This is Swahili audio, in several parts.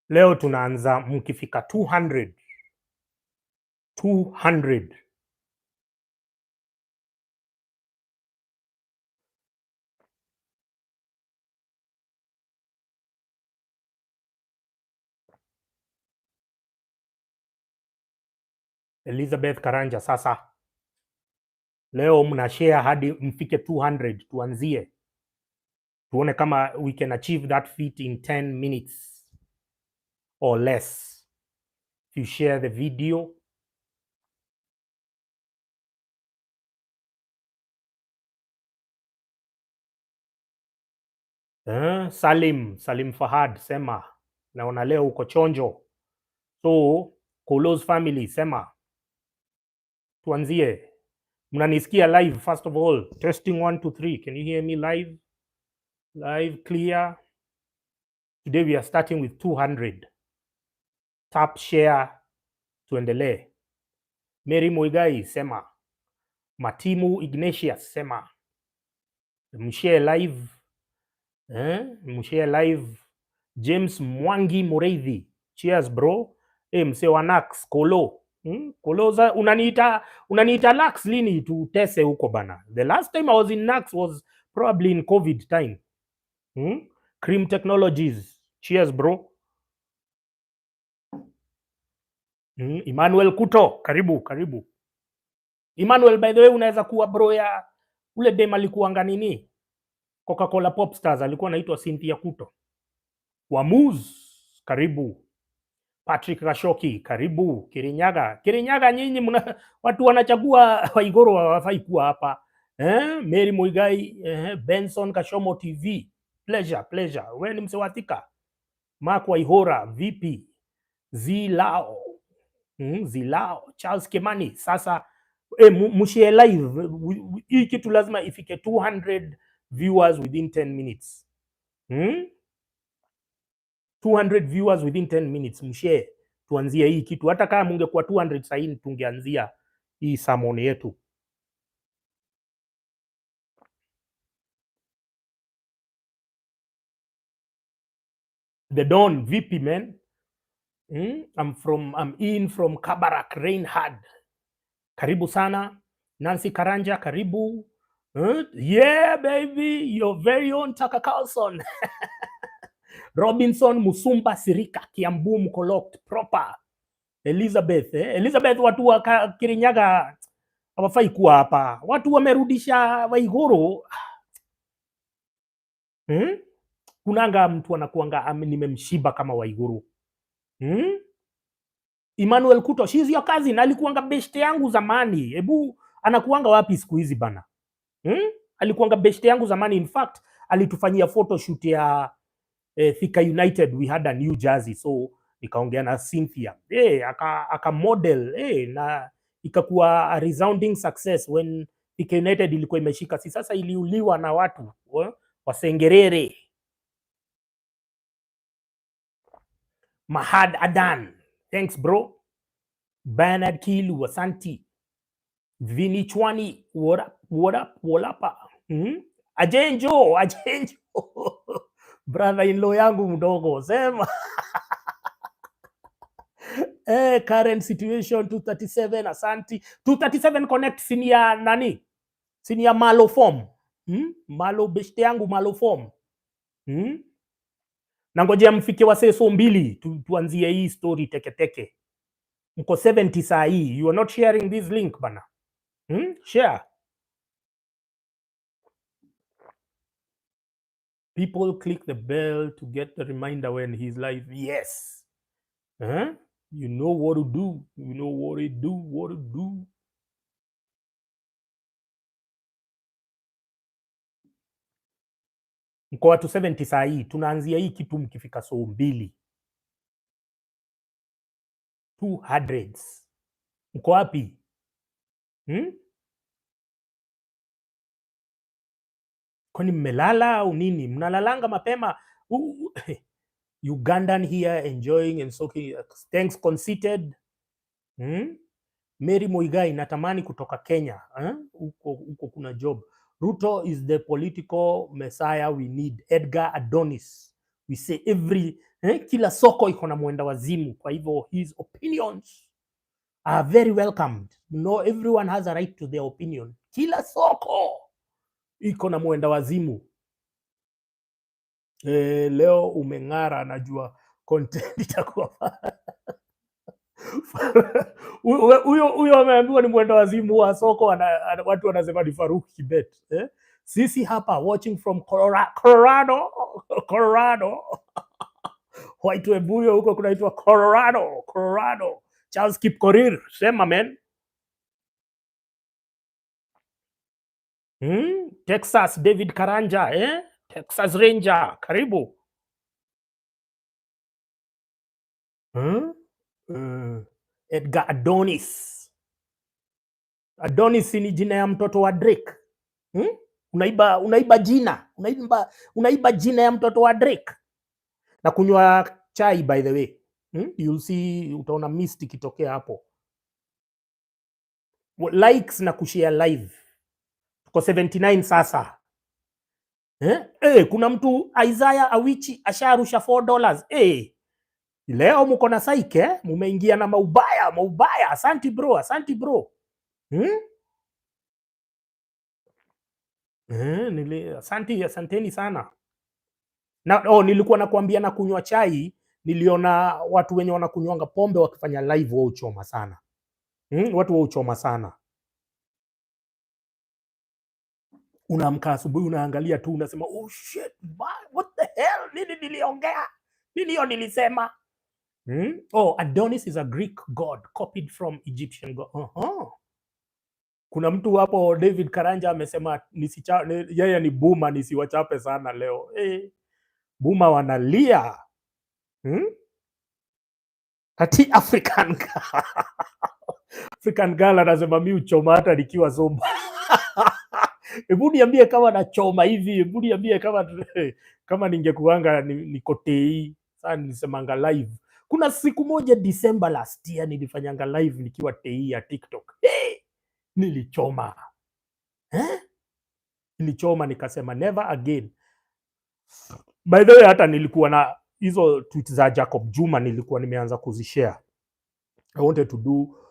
Leo tunaanza mkifika 200. Elizabeth Karanja, sasa leo mna share hadi mfike 200, tuanzie tuone kama we can achieve that feat in 10 minutes or less. If you share the video, Salim Fahad sema naona leo uko chonjo. So Kolos family sema tuanzie. Mnanisikia live? First of all, testing 1 2 3. Can you hear me live? Live, clear. Today we are starting with 200. Tap share, tuendelee. Mary Muigai sema. Matimu Ignatius sema. Mshare live. Mshare live. James Mwangi Mureithi. Cheers bro. Mse wa Nax Kolo. Koloza unaniita Nax lini tutese huko bana? The last time I was in Nax was probably in COVID time. Cream Technologies. Cheers bro. Emmanuel Kuto, karibu. Emmanuel, by the way, unaweza kuwa bro ya ule dem alikuanga nini? Coca-Cola Popstars, alikuwa anaitwa Cynthia Kuto. Wamuz, karibu. Patrick Rashoki, karibu. Kirinyaga nyinyi watu wanachagua Waigoro hawafai kuwa hapa. Mary Muigai, Benson Kashomo TV. Pleasure. Wewe ni msewatika. Mark Waihora, vipi? Zilao, Charles Kimani. Sasa mshare live. Hii kitu lazima ifike 200 viewers within 10 minutes. 200 viewers within 10 minutes, mshare. Tuanzie hii kitu. Hata kama mungekuwa 200 saini tungeanzia hii sermon yetu. The Don, vipi man? I'm in from Kabarak, Reinhard. Karibu sana. Nancy Karanja, karibu. Yeah baby, your very own Tucker Carlson. Robinson Musumba Sirika, Kiambu Mkoloked proper. Elizabeth, watu wa Kirinyaga hawafai kuwa hapa. Watu wamerudisha Waigoro. Kunanga mtu anakuanga nimemshiba kama Waigoro. Emmanuel Kuto, she's your cousin, alikuanga beshte yangu zamani. Hebu anakuanga wapi siku hizi bana? Alikuanga beshte yangu zamani. In fact, alitufanyia photoshoot ya Thika United. We had a new jersey, so nikaongea na Cynthia. Aka model na ikakuwa a resounding success when Thika United ilikuwa imeshika. Si sasa iliuliwa na watu wasengerere. Mahad Adan, thanks bro. Bernard Kilu, Asanti. Vini Chwani, what up? Ajenjo. Brother-in-law yangu mdogo, sema. Current situation 237, Asanti. 237 connect senior nani? Senior Malo form. Malo beshte yangu Malo form. Nangojea mfike waseso mbili tuanzie hii story teke. Mko 70 saa hii. You are not sharing this link bana. Share. People click the bell to get the reminder when he's live. Yes. You know what to do. What to do. Mko watu 70 saa hii. Tunaanzia hii kitu mkifika so mbili. 200s. Mko wapi? Kwani mmelala au nini? Mnalalanga mapema. Ugandan here enjoying and soaking. Thanks conceited. Mary Muigai, natamani kutoka Kenya. Huko kuna job. Ruto is the political messiah we need. Edgar Adonis. We say every kila soko iko na mwenda wazimu. Kwa hivyo his opinions are very welcomed. You know, everyone has a right to their opinion. Kila soko iko na mwenda wazimu. Leo umeng'ara, najua content itakuwa huyo ameambiwa ni mwenda wazimu wa soko, watu wanasema ni Faruk Kibet. Sisi hapa watching from Colorado White Webuyo huko kunaitwa Colorado. Charles Kipkorir, sema man. Texas, David Karanja, Texas Ranger, karibu. Edgar Adonis. Adonis ni jina ya mtoto wa Drake. Unaiba jina. Unaiba jina ya mtoto wa Drake. Na kunywa chai, by the way. You'll see, utaona mist ikitokea hapo. Likes na kushare live. Tuko 79 sasa. Kuna mtu Isaiah Awichi asharusha $4. Leo mko na saike, mumeingia na maubaya. Asante bro. Asanteni sana. Nilikuwa nakwambia na kunywa chai, niliona watu wenye wanakunywanga pombe wakifanya live, wao uchoma sana. Watu wao uchoma sana. Unaamka asubuhi unaangalia tu unasema oh shit, what the hell, nini niliongea? Nini hiyo nilisema? Adonis is a Greek god copied from Egyptian god. Kuna mtu hapo David Karanja amesema yeye ni boomer, nisiwachape sana leo. Boomer wanalia. Ati African girl anasema mimi uchoma hata nikiwa zomba. Hebu niambie kama nachoma hivi, hebu niambie kama ningekuanga niko TI. Sasa nisemanga live. Kuna siku moja December last year nilifanyanga live nikiwa TI ya TikTok. Nilichoma. Nilichoma nikasema never again. By the way, hata nilikuwa na hizo tweets za Jacob Juma nilikuwa nimeanza kuzishare. I wanted to do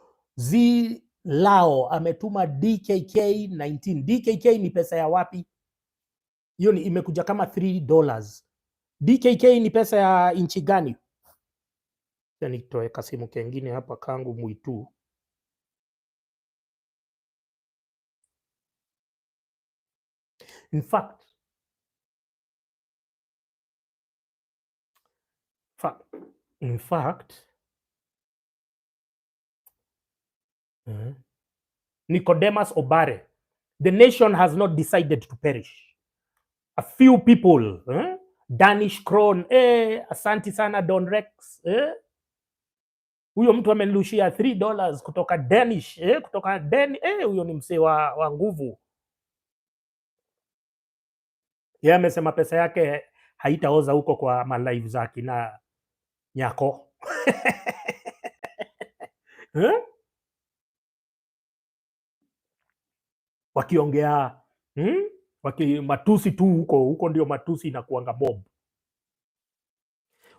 Lao ametuma DKK 19. DKK ni pesa ya wapi? Hiyo ni imekuja kama $3. DKK ni pesa ya inchi gani? Nitoe kasimu kengine hapa kangu mwitu. In fact, Nicodemus Obare, the nation has not decided to perish. A few people, Danish Kron, asanti sana Don Rex, huyo mtu amenilushia $3 kutoka Danish, kutoka huyo ni msee wa nguvu. Yeye amesema pesa yake haitaoza huko kwa malive zake na Nyako. Wakiongea matusi tu huko ndio matusi na kuanga bob.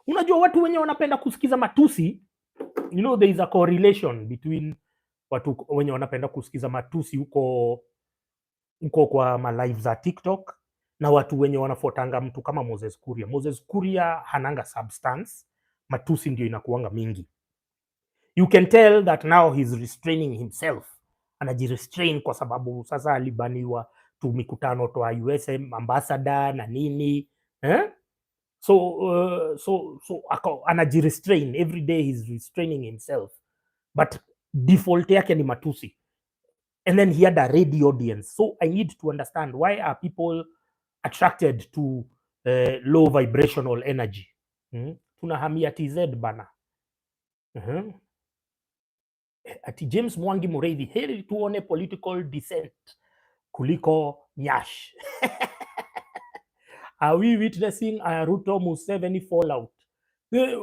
Unajua watu wenye wanapenda kusikiza matusi, you know there is a correlation between watu wenye wanapenda kusikiza matusi huko kwa malive za TikTok na watu wenye wanafuatanga mtu kama Moses Kuria. Moses Kuria hananga substance, matusi ndio inakuanga mingi. You can tell that now he's restraining himself. Anajirestrain kwa sababu sasa alibaniwa tu mikutano toa US ambassador na nini. So anajirestrain. Every day he's restraining himself. But default yake ni matusi. And then he had a ready audience. So I need to understand, why are people attracted to low vibrational energy? Tunahamia TZ bana. Ati James Mwangi Mureithi, heri tuone political dissent kuliko nyash. Are we witnessing a Ruto Museveni fallout?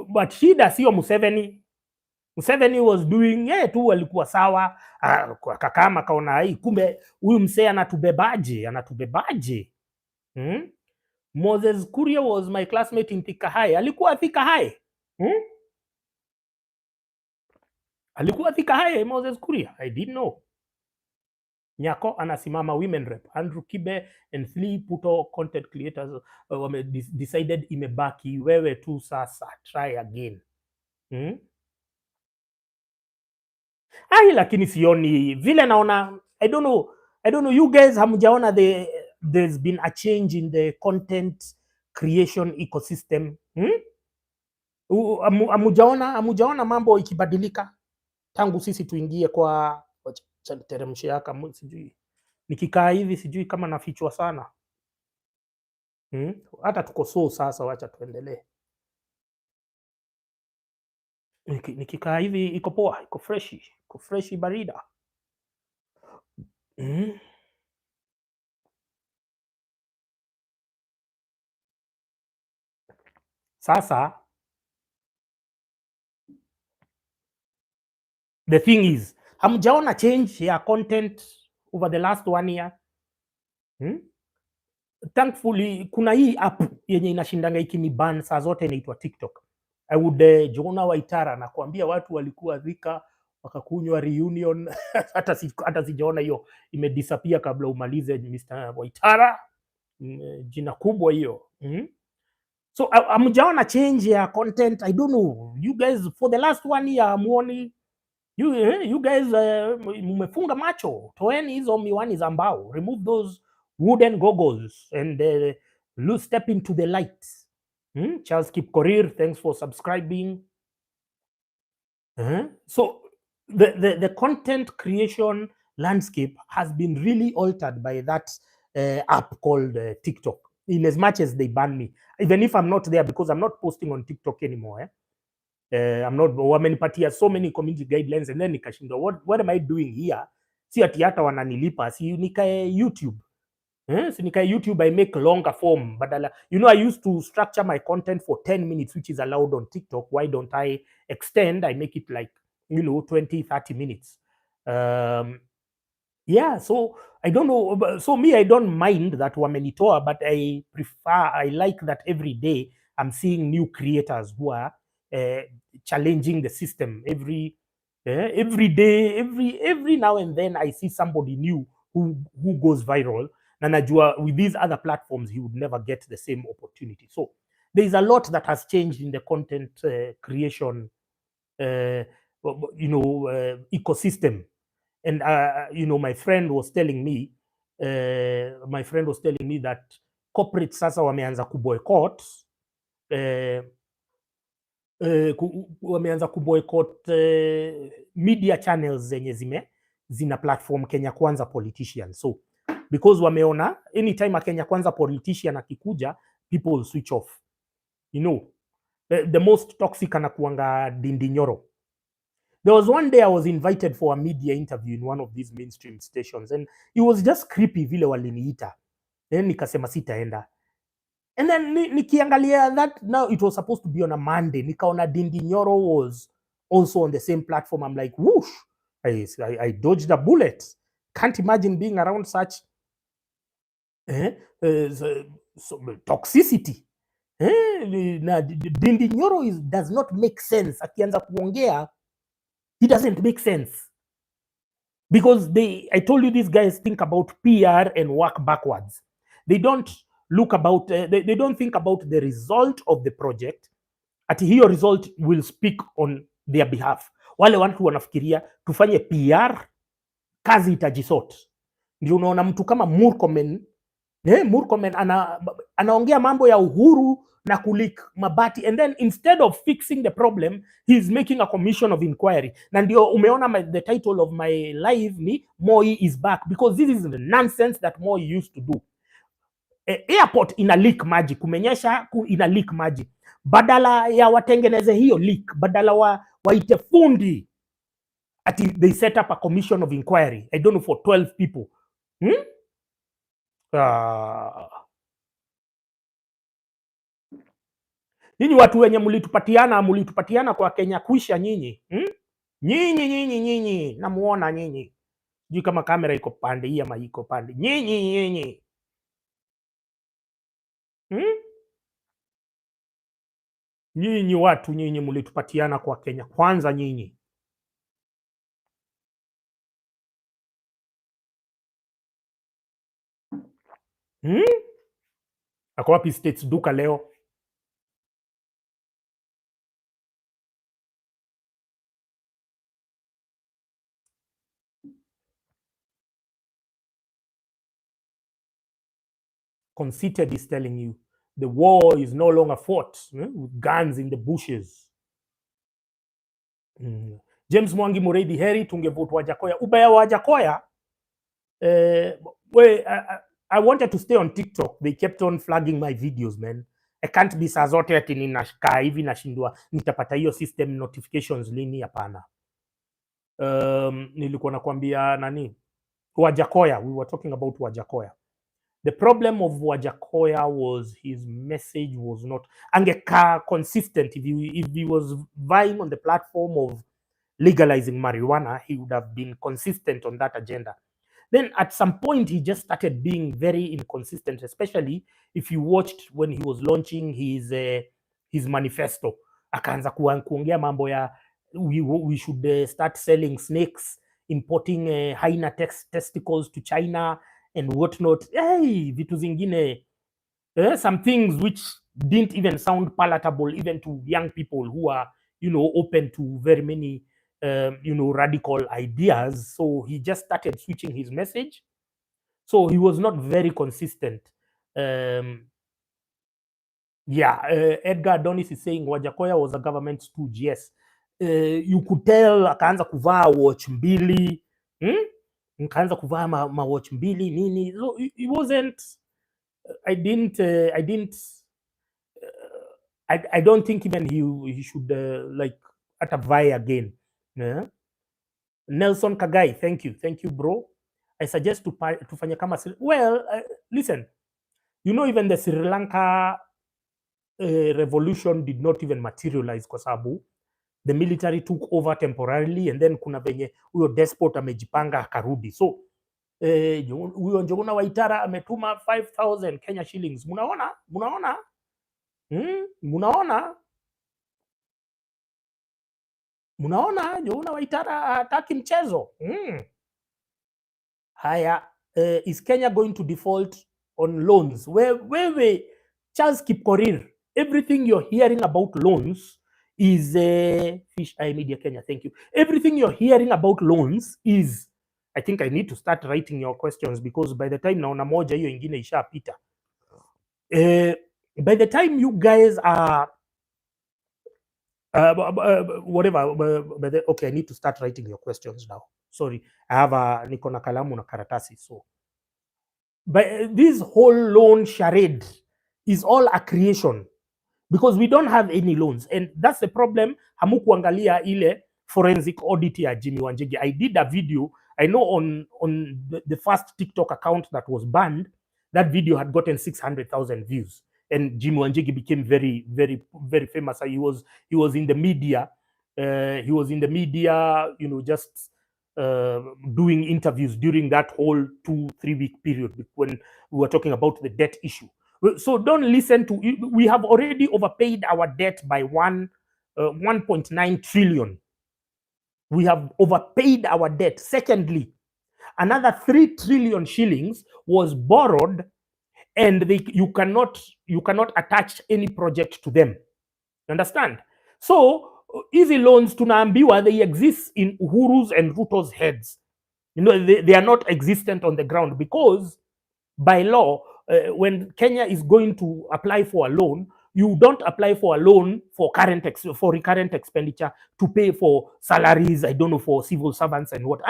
But shida sio Museveni. Museveni was doing tu alikuwa sawa. Kakama kaona hii kumbe huyu msee anatubebaje. Moses Kuria was my classmate in Thika High. Alikuwa Thika High. Alikuwa Thika High Moses Kuria. I didn't know. Nyako anasimama women rep. Andrew Kibe and 3 puto content creators wame decided imebaki wewe tu sasa, try again. Lakini sioni vile naona. I don't know you guys hamjaona there's been a change in the content creation ecosystem. Amujaona mambo ikibadilika tangu sisi tuingie kwa teremshe yaka, sijui nikikaa hivi sijui kama nafichwa sana. Hata tuko sasa, wacha tuendelee. Nikikaa hivi iko poa, iko freshi barida. Sasa the thing is, hamjaona change ya content over the last 1 year? Thankfully kuna hii app yenye inashindanga ikiniban saa zote inaitwa TikTok. I would Jona Waitara na kuambia watu walikuwa Thika wakakunywa reunion hata sijaona hiyo imedisappear kabla umalize Mr. Waitara. Jina kubwa hiyo. So hamjaona change ya content. I don't know you guys for the last 1 year muoni you guys mmefunga macho, toeni hizo miwani za mbao, remove those wooden goggles and step into the light. Charles Kipkorir, thanks for subscribing. So the content creation landscape has been really altered by that app called TikTok, in as much as they ban me, even if I'm not there, because I'm not posting on TikTok anymore. I'm not, wamenipatia so many community guidelines and then nikashindwa what am I doing here? Si ati hata wananilipa, si nikae YouTube. Si nikae YouTube, I make longer form badala, I used to structure my content for 10 minutes which is allowed on TikTok. Why don't I extend? I make it like 20-30 minutes. Yeah, so I don't know. So me, I don't mind that wamenitoa, but I like that every day I'm seeing new creators who are challenging the system. Every day, every now and then I see somebody new who goes viral. Na najua with these other platforms he would never get the same opportunity. So there is a lot that has changed in the content creation ecosystem. And my friend was telling me that corporate sasa wameanza kuboycott media channels zenye zina platform Kenya Kwanza politicians. So because wameona anytime a Kenya Kwanza politician akikuja, people will switch off. The most toxic anakuanga Dindi Nyoro. There was one day I was invited for a media interview in one of these mainstream stations, and it was just creepy vile waliniita. Then nikasema sitaenda. And then nikiangalia that, now it was supposed to be on a Monday. Nikaona Dindi Nyoro was also on the same platform. I'm like, whoosh, I dodged a bullet. Can't imagine being around such toxicity. Dindi Nyoro does not make sense. Akianza kuongea, it doesn't make sense. Because I told you, these guys think about PR and work backwards. They don't look about, they don't think about the result of the project. Ati hiyo result will speak on their behalf. Wale watu wanafikiria tufanye PR, kazi itajisort. Ndio unaona mtu kama Murkomen anaongea mambo ya uhuru na kulik mabati, and then instead of fixing the problem he's making a commission of inquiry. Na ndio umeona the title of my live ni Moi Is Back, because this is the nonsense that Moi used to do. Airport ina leak maji, kumenyesha ina leak maji, badala ya watengeneze hiyo leak, badala waite fundi, ati they set up a commission of inquiry, I don't know, for 12 people. Nyinyi watu wenye mulitupatiana kwa Kenya kuisha nyinyi. Nyinyi namuona nyinyi. Sijui kama kamera iko pande hii ama iko pande. Nyinyi. Nyinyi watu nyinyi mlitupatiana kwa Kenya Kwanza nyinyi. Ako wapi States Duka leo? Conceited is telling you the war is no longer fought with guns in the bushes. James Mwangi Mureithi, heri tungevote Wajakoya. Ubaya wa Wajakoya, I wanted to stay on TikTok. They kept on flagging my videos, man. I can't be saa zote ati ninashika hivi nashindwa nitapata hiyo system notifications lini, hapana. Nilikuwa nakwambia nani? Wajakoya, we were talking about Wajakoya. The problem of Wajakoya was his message was not angeka consistent. If he was vying on the platform of legalizing marijuana, he would have been consistent on that agenda. Then at some point, he just started being very inconsistent, especially if you watched when he was launching his manifesto. Akaanza kuongea mambo ya we should start selling snakes, importing hyena testicles to China and whatnot. Hey, vitu zingine, some things which didn't even sound palatable even to young people who are, open to very many radical ideas. So he just started switching his message. So he was not very consistent. Edgar Adonis is saying Wajakoya was a government stooge. Yes. You could tell akaanza kuvaa watch mbili. Akaanza kuvaa ma watch mbili nini. So it wasn't, I don't think even he should like at a vie again. Yeah. Nelson Kagai, thank you bro. I suggest to fanya kama listen, even the Sri Lanka revolution did not even materialize kwa sababu the military took over temporarily and then kuna venye huyo despot amejipanga akarudi. So huyo Njuguna Waitara ametuma 5,000 Kenya shillings. Munaona Njuguna Waitara hataki mchezo. Haya, is Kenya going to default on loans? Where Charles Kipkorir, everything you're hearing about loans is Fish Eye Media Kenya, thank you. Everything you're hearing about loans is, I think I need to start writing your questions because by the time naona moja hiyo ingine ishapita. By the time you guys are whatever, okay, I need to start writing your questions now. Sorry, I have niko na kalamu na karatasi. So, but this whole loan charade is all a creation because we don't have any loans, and that's the problem. Hamukuangalia ile forensic audit ya Jimmy Wanjigi. I did a video, I know on the first TikTok account that was banned, that video had gotten 600,000 views, and Jimmy Wanjigi became very, very, very famous. He was in the media. He was in the media, just doing interviews during that whole 2-3 week period when we were talking about the debt issue. So don't listen to, we have already overpaid our debt by 1.9 trillion. We have overpaid our debt. Secondly, another 3 trillion shillings was borrowed, and you cannot attach any project to them. Understand? So easy loans tunaambiwa they exist in Uhuru's and Ruto's heads. They are not existent on the ground because by law, when Kenya is going to apply for a loan, you don't apply for a loan for recurrent expenditure to pay for salaries, I don't know, for civil servants and what.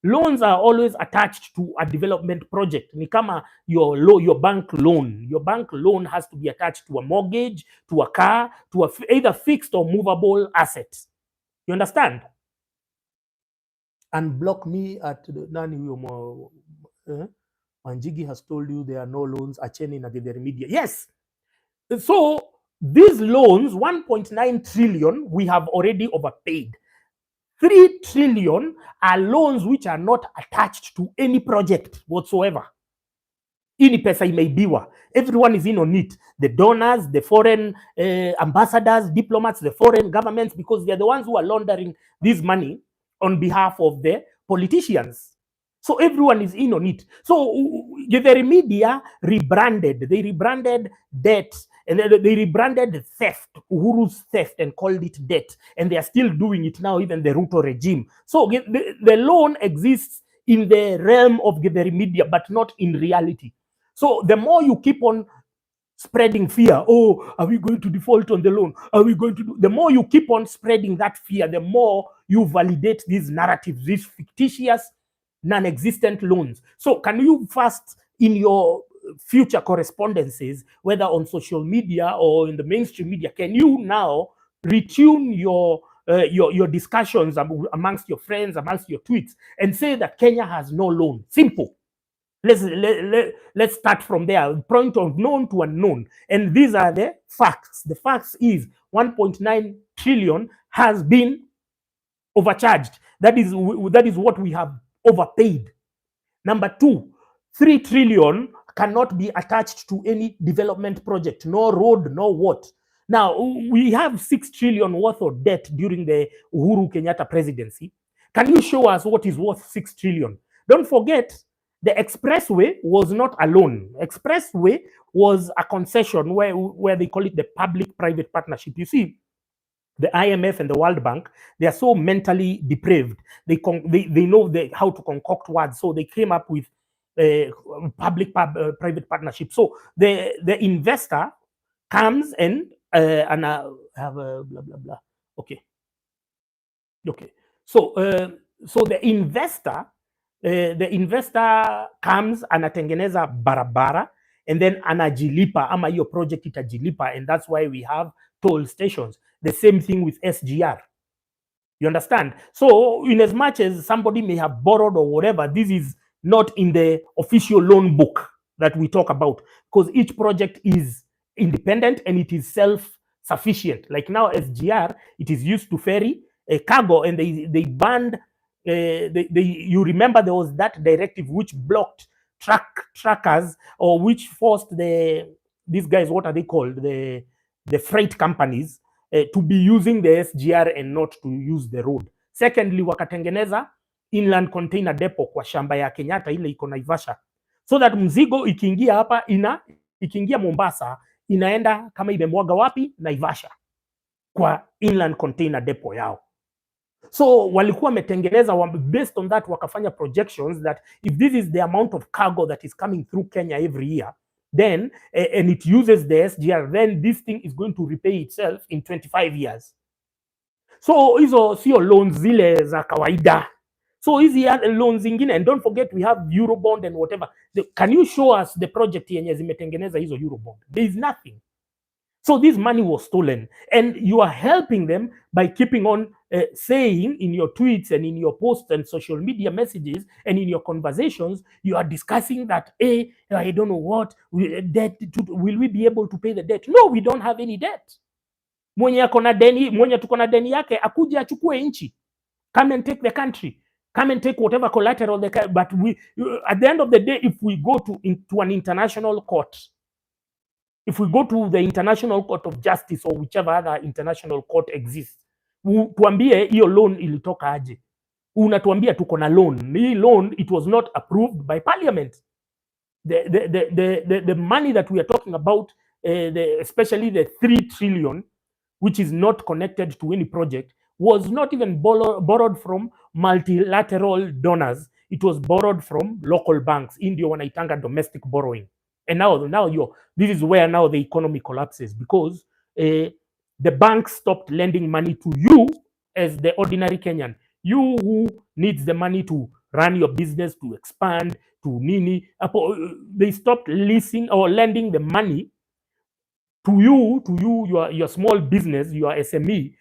Loans are always attached to a development project. Ni kama your bank loan. Your bank loan has to be attached to a mortgage, to a car, to either fixed or movable assets. You understand? Unblock me at nani huyo Wanjigi has told you there are no loans. Acheni na Githeri Media. Yes. So these loans, 1.9 trillion, we have already overpaid. 3 trillion are loans which are not attached to any project whatsoever. Hii ni pesa imeibiwa. Everyone is in on it. The donors, the foreign ambassadors, diplomats, the foreign governments, because they are the ones who are laundering this money on behalf of the politicians. So everyone is in on it. So the media rebranded. They rebranded debt, and they rebranded theft, Uhuru's theft, and called it debt. And they are still doing it now, even the Ruto regime. So the loan exists in the realm of the media, but not in reality. So the more you keep on spreading fear, oh, are we going to default on the loan? Are we going to do? The more you keep on spreading that fear, the more you validate these narratives, these fictitious, non-existent loans. So can you first, in your future correspondences, whether on social media or in the mainstream media, can you now retune your discussions amongst your friends, amongst your tweets, and say that Kenya has no loan? Simple. Let's start from there. Point of known to unknown. And these are the facts. The facts is 1.9 trillion has been overcharged. That is what we have overpaid. Number two, 3 trillion cannot be attached to any development project, no road, no what. Now, we have 6 trillion worth of debt during the Uhuru Kenyatta presidency. Can you show us what is worth 6 trillion? Don't forget, the expressway was not a loan. Expressway was a concession where they call it the public-private partnership. You see, the IMF and the World Bank, they are so mentally depraved. They know how to concoct words. So they came up with public-private partnership. So the investor comes and have a blah, blah, blah. Okay. So the investor comes, anatengeneza barabara, and then anajilipa, ama hiyo project itajilipa, and that's why we have toll stations. The same thing with SGR. You understand? So in as much as somebody may have borrowed or whatever, this is not in the official loan book that we talk about, because each project is independent and it is self-sufficient. Like now SGR, it is used to ferry a cargo, and they banned, you remember there was that directive which blocked truckers, or which forced these guys, what are they called? The freight companies, to be using the SGR and not to use the road. Secondly, wakatengeneza inland container depot kwa shamba ya Kenyatta ile iko Naivasha, so that mzigo ikiingia hapa ikiingia Mombasa inaenda kama imemwaga wapi? Naivasha, kwa inland container depot yao. So walikuwa wametengeneza, based on that wakafanya projections that if this is the amount of cargo that is coming through Kenya every year, then and it uses the SGR, then this thing is going to repay itself in 25 years. So hizo sio loans zile za kawaida. So hizi loans zingine, and don't forget we have Eurobond and whatever. Can you show us the project yenye zimetengeneza hizo Eurobond? There is nothing. So this money was stolen, and you are helping them by keeping on saying in your tweets and in your posts and social media messages and in your conversations, you are discussing that, I don't know what, debt, will we be able to pay the debt? No, we don't have any debt. Mwenye tuko na deni yake akuje achukue nchi. Come and take the country. Come and take whatever collateral they can. But at the end of the day, if we go to an international court, if we go to the International Court of Justice or whichever other international court exists, tuambie hiyo loan ilitoka aje. Unatuambia tuko na loan. Hii loan, it was not approved by parliament. The money that we are talking about, especially the 3 trillion, which is not connected to any project, was not even borrowed from multilateral donors. It was borrowed from local banks. India wanaitanga domestic borrowing. And now this is where now the economy collapses, because the banks stopped lending money to you as the ordinary Kenyan. You who needs the money to run your business, to expand, to nini. They stopped leasing or lending the money to you, your small business, your SME.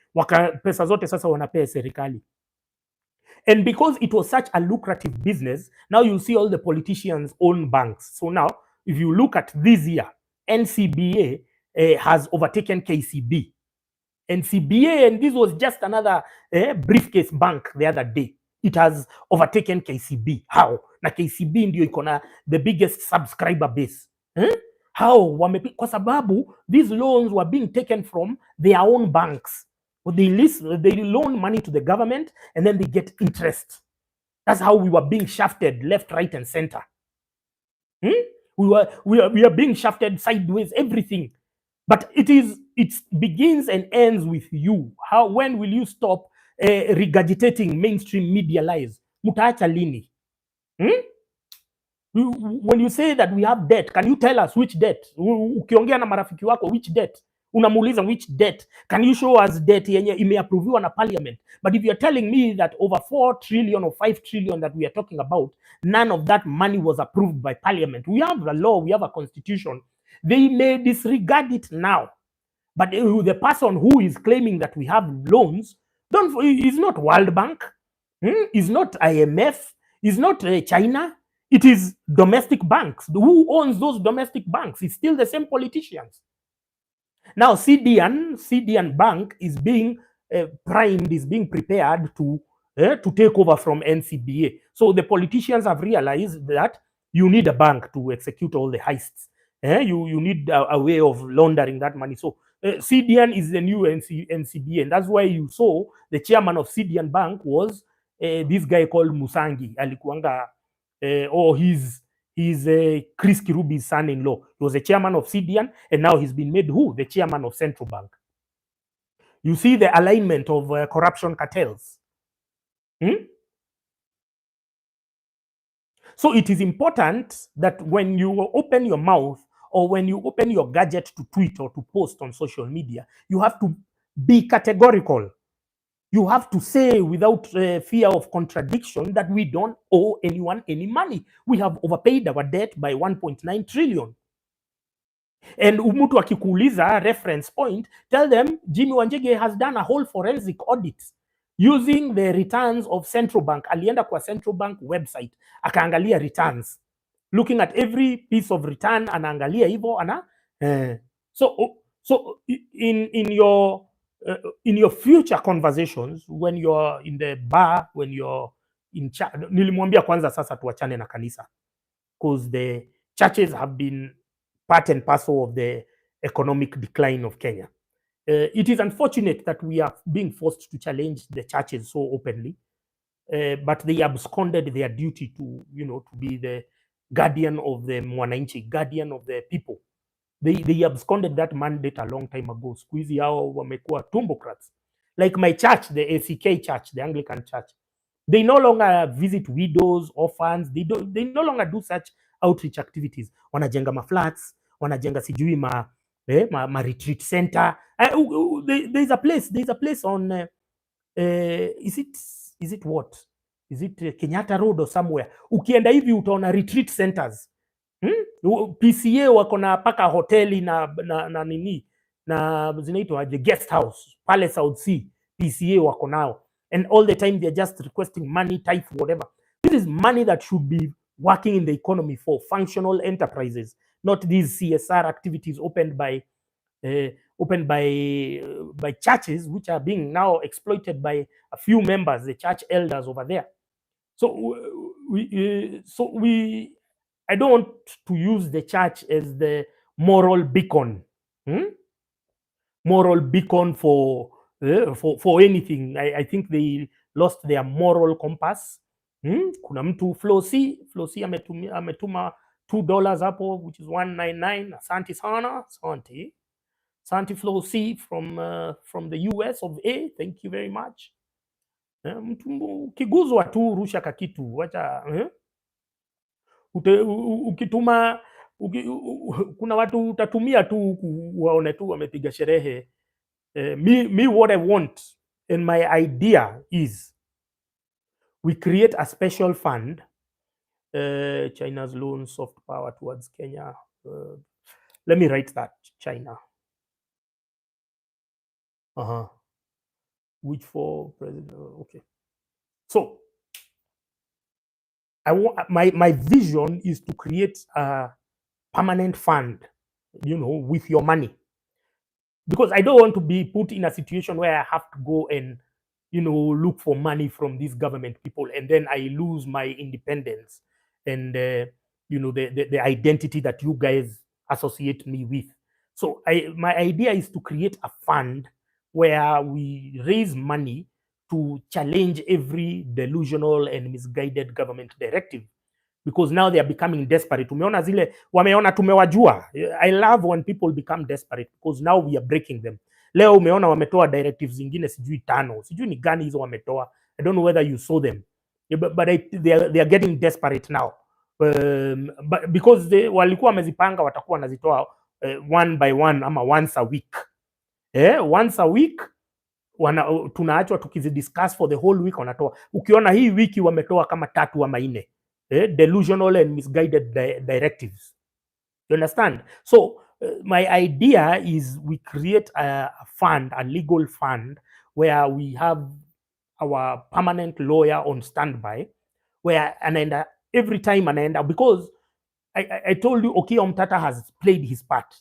Pesa zote sasa wanapea serikali. And because it was such a lucrative business, now you see all the politicians own banks. So now, if you look at this year, NCBA has overtaken KCB NCBA, and this was just another briefcase bank the other day. It has overtaken KCB. How? Na KCB ndio iko na the biggest subscriber base. How? Kwa sababu these loans were being taken from their own banks. They loan money to the government and then they get interest. That's how we were being shafted left, right, and center. We are being shafted sideways, everything. But it begins and ends with you. When will you stop regurgitating mainstream media lies? Mutaacha lini? When you say that we have debt, can you tell us which debt? Ukiongea na marafiki wako, which debt? Unamuuliza which debt? Can you show us debt yenye imeapproviwa na parliament? But if you're telling me that over 4 trillion or 5 trillion that we are talking about, none of that money was approved by parliament. We have a law, we have a constitution. They may disregard it now. But the person who is claiming that we have loans is not World Bank, is not IMF, is not China. It is domestic banks. Who owns those domestic banks? It's still the same politicians. Now, CDN Bank is being primed, is being prepared to take over from NCBA. So the politicians have realized that you need a bank to execute all the heists. You need a way of laundering that money. So CDN is the new NCBA, and that's why you saw the chairman of CDN Bank was this guy called Musangi. Alikuanga, he's Chris Kirubi's son-in-law. He was the chairman of CDN, and now he's been made who? The chairman of Central Bank. You see the alignment of corruption cartels. So it is important that when you open your mouth or when you open your gadget to tweet or to post on social media, you have to be categorical. You have to say without fear of contradiction that we don't owe anyone any money. We have overpaid our debt by 1.9 trillion. And mtu akikuuliza reference point, tell them Jimmy Wanjigi has done a whole forensic audit using the returns of Central Bank. Alienda kwa Central Bank website, akaangalia returns. Looking at every piece of return, anaangalia hivyo, So in your future conversations, when you're in the bar, when you're in church, nilimwambia kwanza sasa tuachane na kanisa, because the churches have been part and parcel of the economic decline of Kenya. It is unfortunate that we are being forced to challenge the churches so openly, but they absconded their duty to, to be the guardian of the mwananchi, guardian of the people. They absconded that mandate a long time ago. Siku hizi hao wamekuwa tumbocrats. Like my church, the ACK church, the Anglican church, they no longer visit widows, orphans. They no longer do such outreach activities. Wanajenga maflats, wanajenga sijui ma retreat center. There's a place on is it what? Is it Kenyatta Road or somewhere? Ukienda hivi utaona retreat centers. PCA wako na paka hoteli na nini na zinaitwa the guest house pale South Sea. PCA wako nao, and all the time they're just requesting money, type whatever. This is money that should be working in the economy for functional enterprises, not these CSR activities opened by churches, which are being now exploited by a few members, the church elders over there. So I don't want to use the church as the moral beacon, moral beacon for anything. I think they lost their moral compass. Kuna mtu Flosi ametuma $2 hapo, which is 199. Asante sana, Santi Flosi from the US of A. Thank you very much. Mtu ukiguzwa tu rusha kakitu, wacha ukituma kuna watu utatumia tu waone tu wamepiga sherehe. Me what I want and my idea is we create a special fund, China's loan soft power towards Kenya. Let me write that, China. Which for president? Okay. So I want my vision is to create a permanent fund, with your money. because I don't want to be put in a situation where I have to go and, you know, look for money from these government people, and then I lose my independence and you know, the identity that you guys associate me with. So my idea is to create a fund where we raise money to challenge every delusional and misguided government directive, because now they are becoming desperate. Tumeona zile wameona tumewajua. I love when people become desperate because now we are breaking them. Leo umeona wametoa directives zingine sijui 5, sijui ni gani hizo wametoa. I don't know whether you saw them. Yeah, but they are getting desperate now. But because walikuwa wamezipanga watakuwa wanazitoa one by one ama once a week. Once a week tunaachwa tukizidiscuss for the whole week, wanatoa. Ukiona hii wiki wametoa kama 3 ama 4 delusional and misguided directives. You understand? So my idea is we create a fund, a legal fund, where we have our permanent lawyer on standby, where anaenda every time anaenda, because I told you Okiya Omtata has played his part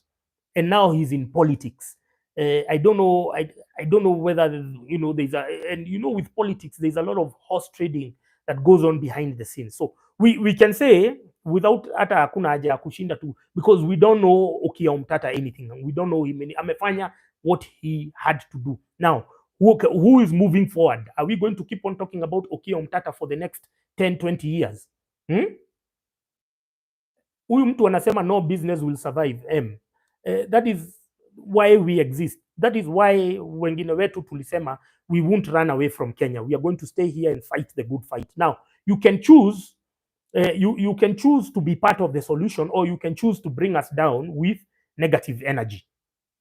and now he's in politics. I don't know. I don't know whether, you know, there's a, and you know, with politics there's a lot of horse trading that goes on behind the scenes. So we can say without hata hakuna haja ya kushinda tu, because we don't know Okiya Omtata anything. We don't know him. Amefanya what he had to do. Now who is moving forward? Are we going to keep on talking about Okiya Omtata for the next 10-20 years? Huyu mtu anasema no business will survive. That is why we exist. That is why wengine wetu tulisema we won't run away from Kenya. We are going to stay here and fight the good fight. Now you can choose, you can choose to be part of the solution, or you can choose to bring us down with negative energy.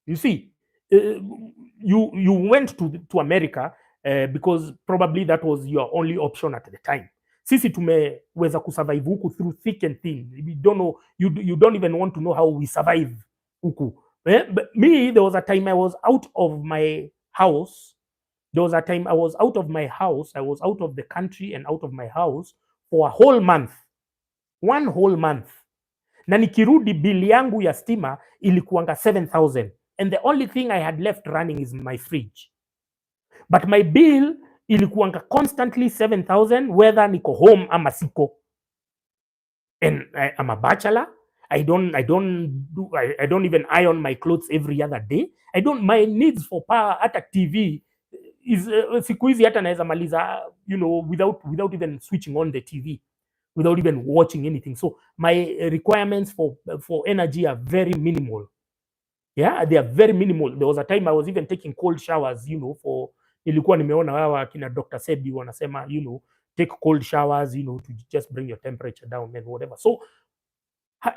You see, you went to America because probably that was your only option at the time. Sisi tumeweza kusurvive huku through thick and thin. We don't know, you don't even want to know how we survive huku. But me, there was a time I was out of my house. There was a time I was out of my house. I was out of the country and out of my house for a whole month. One whole month. Na nikirudi bili yangu ya stima ilikuanga 7,000. And the only thing I had left running is my fridge. But my bill ilikuanga constantly 7,000 whether niko home ama siko. And I'm a bachelor. I don't even iron my clothes every other day. My needs for power at a TV is siku hizi hata naweza maliza, you know, without even switching on the TV, without even watching anything. So my requirements for energy are very minimal. Yeah, they are very minimal. There was a time I was even taking cold showers, you know, nilikuwa nimeona hawa kina Dr. Sebi wanasema, you know, take cold showers, you know, to just bring your temperature down and whatever. So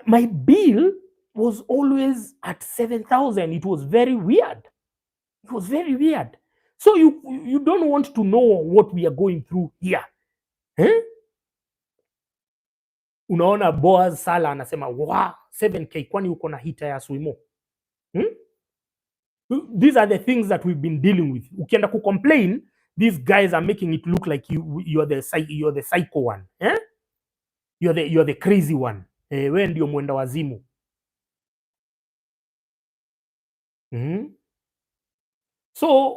my bill was always at 7,000. It was very weird. It was very weird. So you don't want to know what we are going through here. Unaona Boaz Sala anasema, wow, 7K kwani uko na hita ya Swimo? These are the things that we've been dealing with. Ukienda ku complain, these guys are making it look like you're the psycho one. You're the crazy one. Wewe ndio mwenda wazimu. So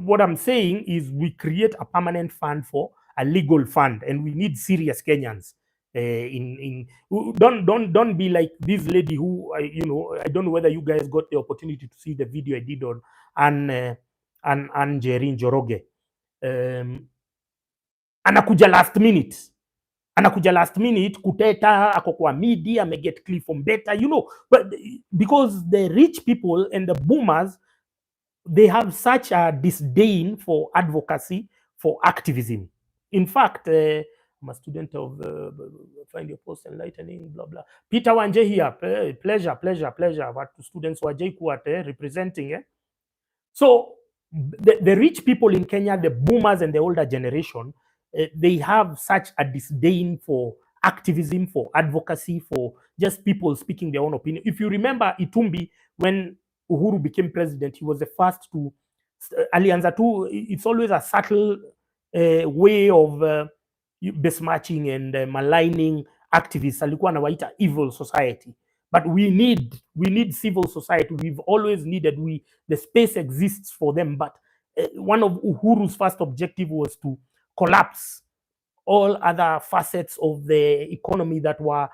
what I'm saying is we create a permanent fund for a legal fund, and we need serious Kenyans. Don't be like this lady who, you know, I don't know whether you guys got the opportunity to see the video I did on Anjerin Joroge. Anakuja last minute kuteta, ako kwa media, ameget clip from better, you know, but because the rich people and the boomers, they have such a disdain for advocacy, for activism. In fact, I'm a student of Find Your Post Enlightening, blah blah. Peter Wanje here, pleasure. But students who are representing. So the rich people in Kenya, the boomers and the older generation, they have such a disdain for activism, for advocacy, for just people speaking their own opinion. If you remember Itumbi, when Uhuru became president, he was the first to alianza tu. It's always a subtle way of besmirching and maligning activists. Alikuwa anawaita evil society. But we need civil society. We've always needed, the space exists for them. But one of Uhuru's first objective was to collapse all other facets of the economy that were,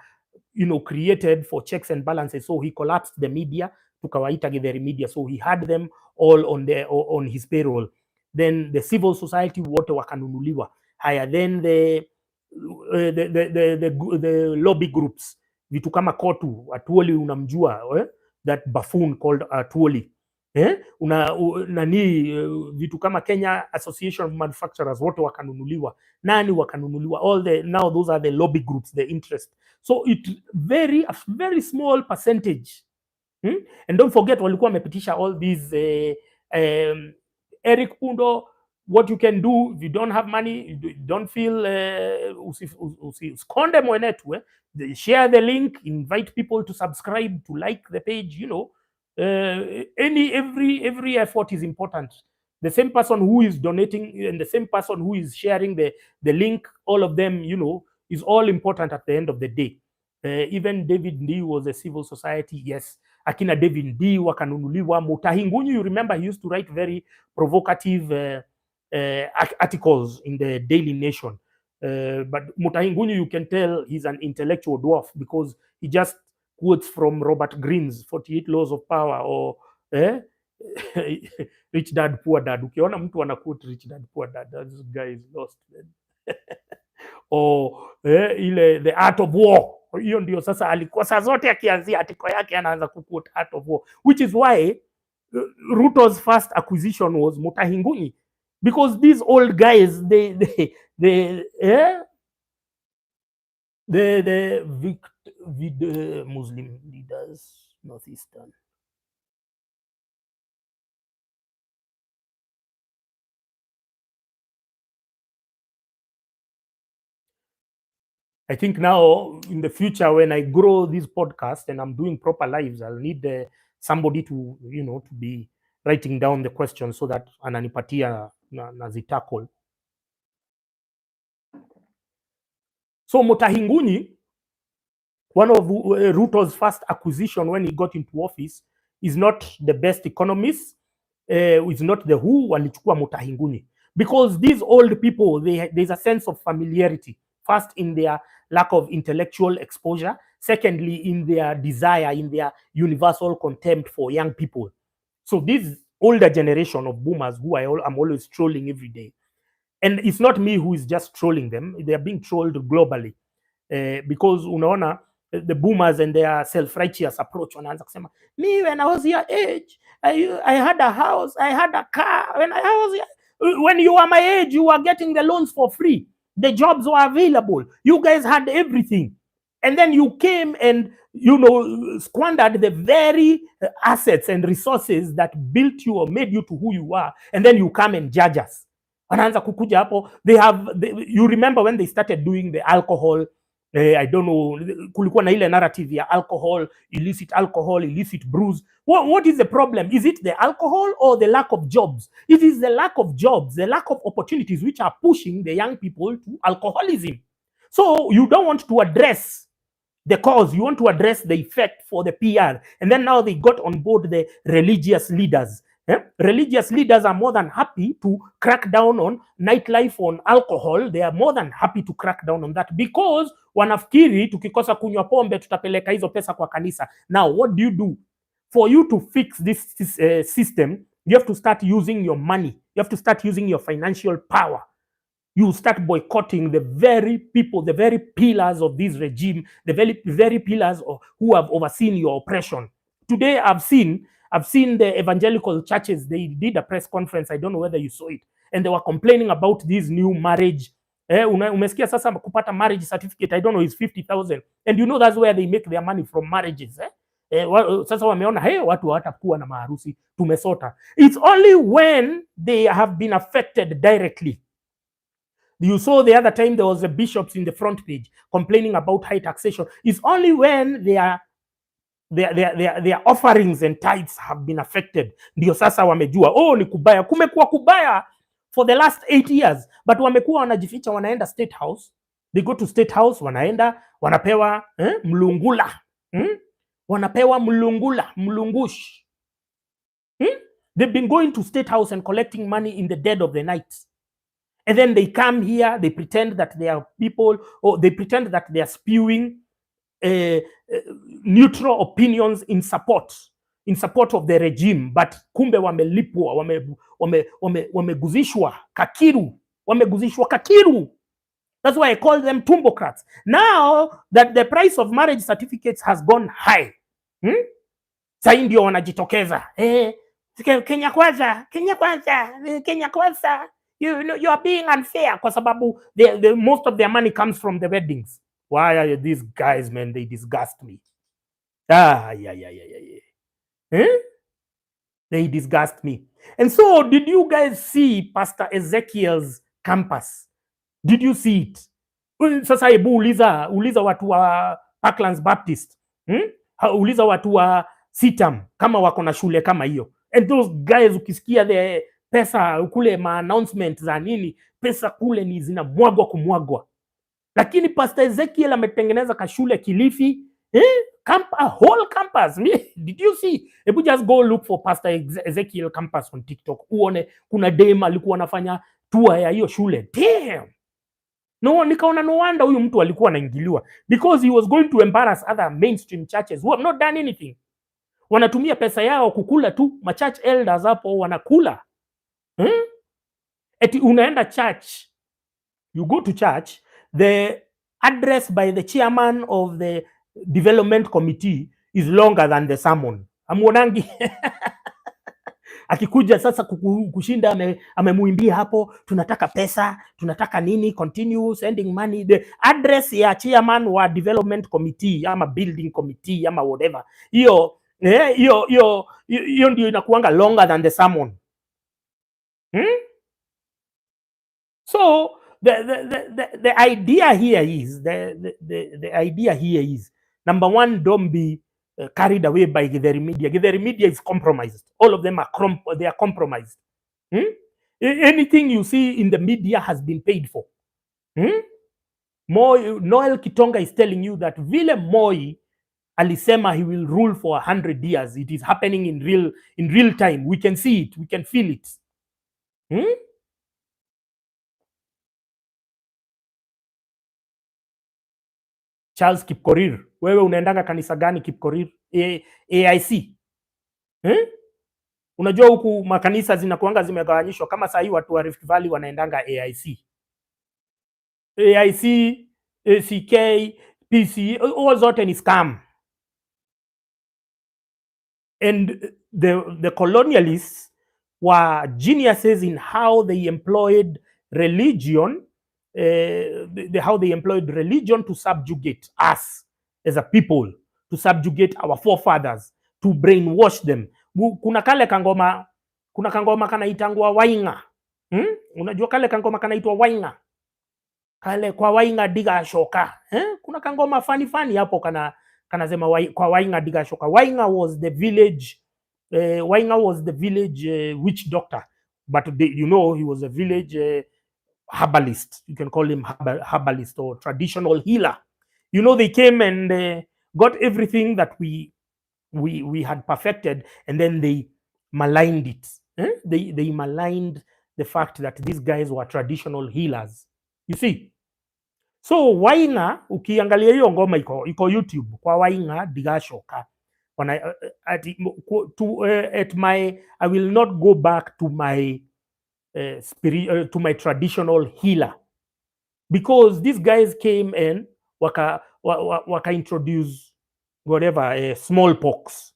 created for checks and balances. So he collapsed the media, tukawaita Githeri media. So he had them all on his payroll. Then the civil society wote wakanunuliwa. Haya, then the lobby groups, vitu kama Kotu, Atuoli unamjua, that buffoon called Atuoli. Vitu kama Kenya Association of Manufacturers wote wakanunuliwa. Nani wakanunuliwa? Now those are the lobby groups, the interest. So a very small percentage. And don't forget, walikuwa wamepitisha all these Eric Pundo, what you can do if you don't have money, you don't feel usikonde mwenetu, share the link, invite people to subscribe, to like the page, every effort is important. The same person who is donating and the same person who is sharing the link, all of them, is all important at the end of the day. Even David Ndii was a civil society, yes. Akina David Ndii wakanunuliwa. Mutahingunyu, you remember, he used to write very provocative articles in the Daily Nation. But Mutahingunyu, you can tell he's an intellectual dwarf because he just quotes from Robert Greene's 48 Laws of Power, or Rich Dad Poor Dad. Ukiona mtu ana quote Rich Dad Poor Dad, this guy is lost. Or The Art of War. Hiyo ndio sasa alikuwa saa zote akianzia article yake anaanza kuquote Art of War, which is why Ruto's first acquisition was Mutahingunyi, because these old guys, the Muslim leaders, Northeastern. I think now in the future, when I grow this podcast and I'm doing proper lives, I'll need somebody to, to be writing down the questions so that ananipatia nazitackle. So Mutahingunyi, one of Ruto's first acquisition when he got into office, is not the best economist, is not the who walichukua Mutahingunyi, because these old people, there's a sense of familiarity. First, in their lack of intellectual exposure. Secondly, in their desire, in their universal contempt for young people. So this older generation of boomers who I'm always trolling every day. And it's not me who is just trolling them. They are being trolled globally. Because unaona, the boomers and their self-righteous approach, wanaanza kusema, me, when I was your age, I had a house, I had a car. When you were my age, you were getting the loans for free. The jobs were available. You guys had everything. And then you came and, squandered the very assets and resources that built you or made you to who you are. And then you come and judge us. Wanaanza kukuja hapo. You remember when they started doing the alcohol, I don't know, kulikuwa na ile narrative ya alcohol, illicit brews. What is the problem? Is it the alcohol or the lack of jobs? It is the lack of jobs, the lack of opportunities, which are pushing the young people to alcoholism. So you don't want to address the cause, you want to address the effect for the PR. And then now they got on board the religious leaders. Religious leaders are more than happy to crack down on nightlife, on alcohol. They are more than happy to crack down on that because wanafikiri tukikosa kunywa pombe tutapeleka hizo pesa kwa kanisa. Now what do? For you to fix this system, you have to start using your money. You have to start using your financial power. You start boycotting the very people, the very pillars of this regime, the very pillars who have overseen your oppression. Today, I've seen the evangelical churches, they did a press conference, I don't know whether you saw it, and they were complaining about this new marriage. Umesikia sasa kupata marriage certificate, I don't know, is 50,000. And that's where they make their money, from marriages. Sasa wameona, hey, watu hawatakuwa na maharusi, tumesota. It's only when they have been affected directly. You saw the other time there was a bishops in the front page complaining about high taxation. It's only when their offerings and tithes have been affected ndio sasa wamejua, ni kubaya. Kumekuwa kubaya for the last 8 years, but wamekuwa wanajificha, wanaenda State House. They go to State House, wanaenda wanapewa mlungula, wanapewa mlungush. They've been going to State House and collecting money in the dead of the night. And then they come here, they pretend that they are people, or they pretend that they are spewing neutral opinions in support of the regime, but kumbe wamelipwa, wameguzishwa kakiru. That's why I call them tumbocrats. Now that the price of marriage certificates has gone high, sasa ndio wanajitokeza Kenya kwanza, you are being unfair kwa sababu most of their money comes from the weddings. Why are these guys, man? They disgust me. They disgust me. And so, did you guys see Pastor Ezekiel's campus? Did you see it? Sasa hebu uliza watu wa Parklands Baptist, uliza watu wa Sitam kama wako na shule kama hiyo. And those guys, ukisikia the pesa kule announcement za nini, pesa kule ni zinamwagwa. Lakini Pastor Ezekiel ametengeneza kashule Kilifi, a whole campus. Did you see? Hebu just go look for Pastor Ezekiel campus on TikTok. Uone kuna dem alikuwa anafanya tour ya hiyo shule. Damn. No, nikaona no wonder huyu mtu alikuwa anaingiliwa, because he was going to embarrass other mainstream churches who have not done anything. Wanatumia pesa yao kukula tu, ma church elders hapo wanakula. Eti unaenda church, you go to church, the address by the chairman of the development committee is longer than the sermon. Amuonangi akikuja sasa kushinda amemuimbia hapo, tunataka pesa, tunataka nini, continue sending money. The address ya chairman wa development committee ama building committee ama whatever, hiyo ndio inakuanga longer than the sermon. So the idea here is the idea here is, number one, don't be carried away by Githeri media. Githeri media is compromised. All of them are compromised. Anything you see in the media has been paid for. Noel Kitonga is telling you that vile Moi alisema he will rule for 100 years. It is happening in real time. We can see it. We can feel it. Charles Kipkorir, wewe unaendanga kanisa gani Kipkorir? AIC. Unajua huku makanisa zinakuanga zimegawanyishwa, kama saa hii watu wa Rift Valley wanaendanga AIC. AIC, ACK, PC, all zote ni scam. And the colonialists were geniuses in how they employed religion, how they employed religion to subjugate us as a people, to subjugate our forefathers, to brainwash them. Kuna kangoma kanaitangwa Wainga. Unajua kale kangoma kanaitwa Wainga? Kale kwa Wainga diga shoka. Kuna kangoma funny hapo kanasema kwa Wainga diga shoka. Wainga was the village witch doctor, but you know, he was a village herbalist. You can call him herbalist or traditional healer. You know, they came and got everything that we had perfected, and then they maligned it. They maligned the fact that these guys were traditional healers. You see? So Wainga, ukiangalia hiyo ngoma iko YouTube kwa Wainga digashoka. I will not go back to my to my traditional healer, because these guys came and waka introduce whatever smallpox,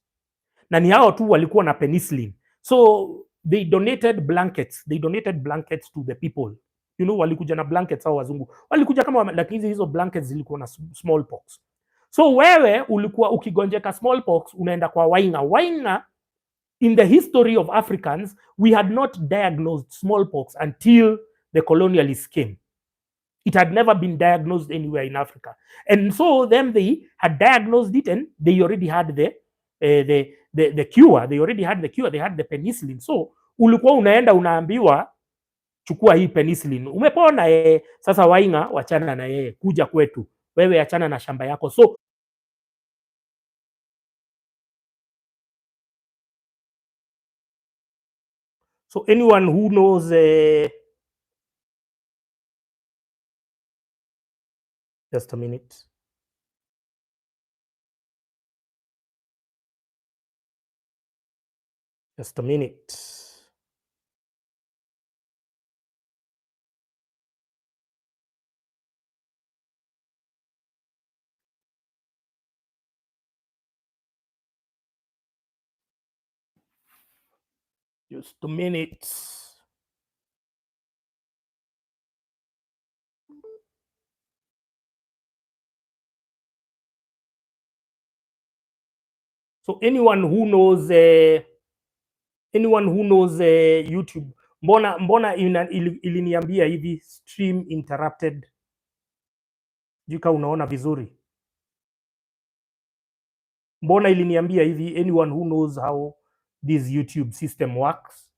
na ni hao tu walikuwa na penicillin, so they donated blankets to the people. You know, walikuja na blankets hao wazungu walikuja kama, lakini hizo blankets zilikuwa na smallpox. So wewe ulikuwa ukigonjeka smallpox unaenda kwa Wainga. Wainga, in the history of Africans, we had not diagnosed smallpox until the colonialists came. It had never been diagnosed anywhere in Africa. And so then they had diagnosed it, and they already had the cure. They already had the cure. They had the penicillin. So ulikuwa unaenda unaambiwa chukua hii penicillin. Umepona sasa Wainga wachana na yeye, kuja kwetu. Wewe achana na shamba yako. So So anyone who knows just a minute. Just a minute. Just a minute. So anyone who knows YouTube, mbona iliniambia hivi stream interrupted. Jika unaona vizuri, mbona iliniambia hivi, anyone who knows how this YouTube system works.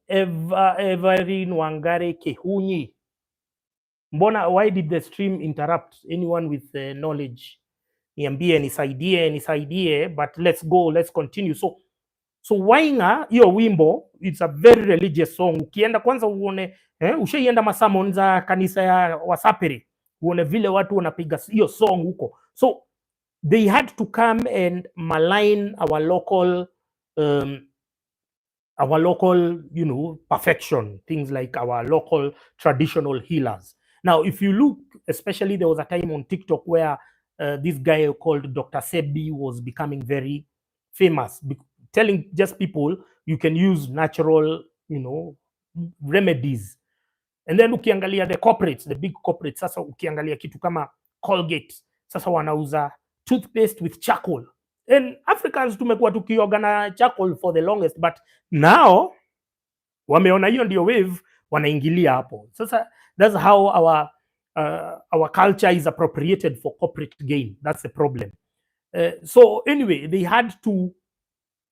Everin Wangare Kehunyi, mbona, why did the stream interrupt? Anyone with knowledge niambie, nisaidie, but let's continue. So Wainga, hiyo wimbo, it's a very religious song. Ukienda kwanza uone ushaienda masamon za kanisa ya Wasapere, uone vile watu wanapiga hiyo song huko. So they had to come and malign our local perfection, things like our local traditional healers. Now, if you look, especially there was a time on TikTok where this guy called Dr. Sebi was becoming very famous, telling just people you can use natural, remedies. And then ukiangalia the corporates, the big corporates, sasa ukiangalia kitu kama Colgate, sasa wanauza toothpaste with charcoal. And Africans tumekuwa tukioga na charcoal for the longest, but now wameona hiyo ndio wave, wanaingilia hapo. Sasa that's how our culture is appropriated for corporate gain. That's the problem. So anyway, they had to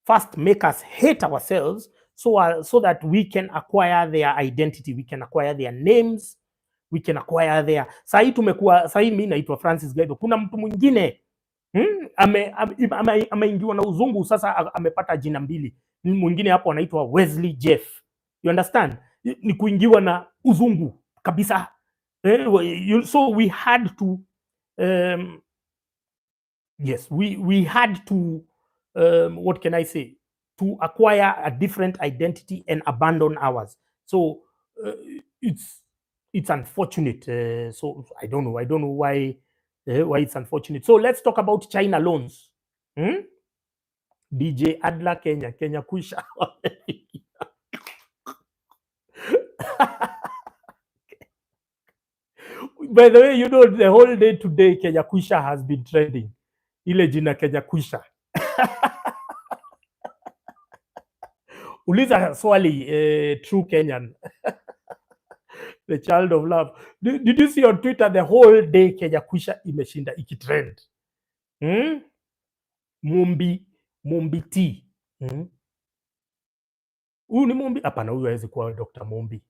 first make us hate ourselves so that we can acquire their identity, we can acquire their names, we can acquire their. Sahi mimi naitwa Francis Gaido, kuna mtu mwingine ameingiwa na uzungu, sasa amepata jina mbili. Mwingine hapo anaitwa Wesley Jeff. You understand? Ni kuingiwa na uzungu kabisa. So we had to we had to what can I say, to acquire a different identity and abandon ours. So it's unfortunate. So I don't know why it's unfortunate. So let's talk about China loans. DJ Adla Kenya Kusha. By the way, the whole day today Kenya Kusha has been trending. Ile jina Kenya Kusha. Uliza swali, true Kenyan. The child of love. Did you see on Twitter the whole day Kenya Kusha imeshinda ikitrend? Mumbi T. Huyu ni Mumbi? Hapana, huyu hawezi kuwa Dr. Mumbi.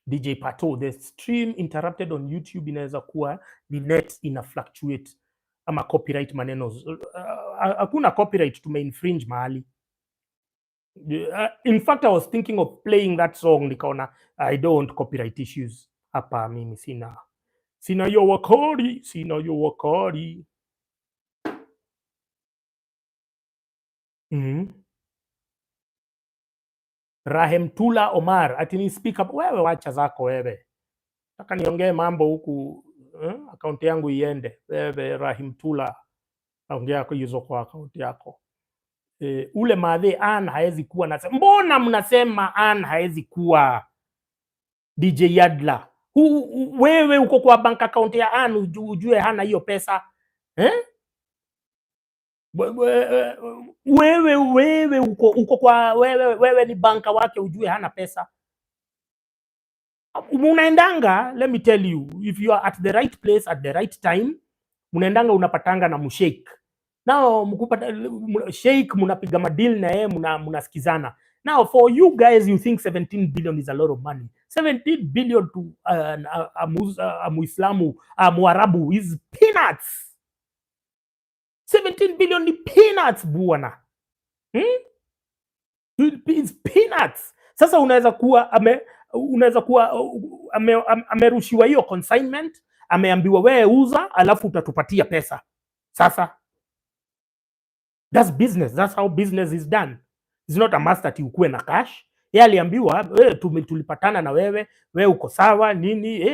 DJ Pato, the stream interrupted on YouTube, inaweza kuwa the net ina fluctuate ama copyright maneno. Hakuna copyright, tume-infringe mahali. In fact, I was thinking of playing that song, nikaona I don't want copyright issues. Hapa mimi sina yo wakari. Rahemtula Omar ati ni speak up. Wewe wacha zako wewe, nataka niongee mambo huku, akaunti yangu iende. Wewe Rahimtula, ongea hizo kwa akaunti yako. Ule madhe Ann haezi kuwa na. Mbona mnasema Ann haezi kuwa? DJ Yadla, wewe uko kwa bank account ya Ann, ujue hana hiyo pesa wewe uko kwa wewe ni banka wake, ujue hana pesa. Munaendanga, let me tell you, if you are at the right place at the right time, munaendanga unapatanga na mshake. Now mkupata shake, munapiga madeal na yeye, munasikizana. Now for you guys, you think 17 billion is a lot of money. 17 billion to a Muislamu, a Muarabu is peanuts. 17 billion ni peanuts, buwana. It's peanuts. peanuts. Sasa unaweza kuwa amerushiwa hiyo consignment, ameambiwa wewe uza, alafu utatupatia pesa. Sasa that's business. That's how business is done. It's not a must that ukuwe na cash. Yeye aliambiwa tulipatana na wewe uko sawa nini,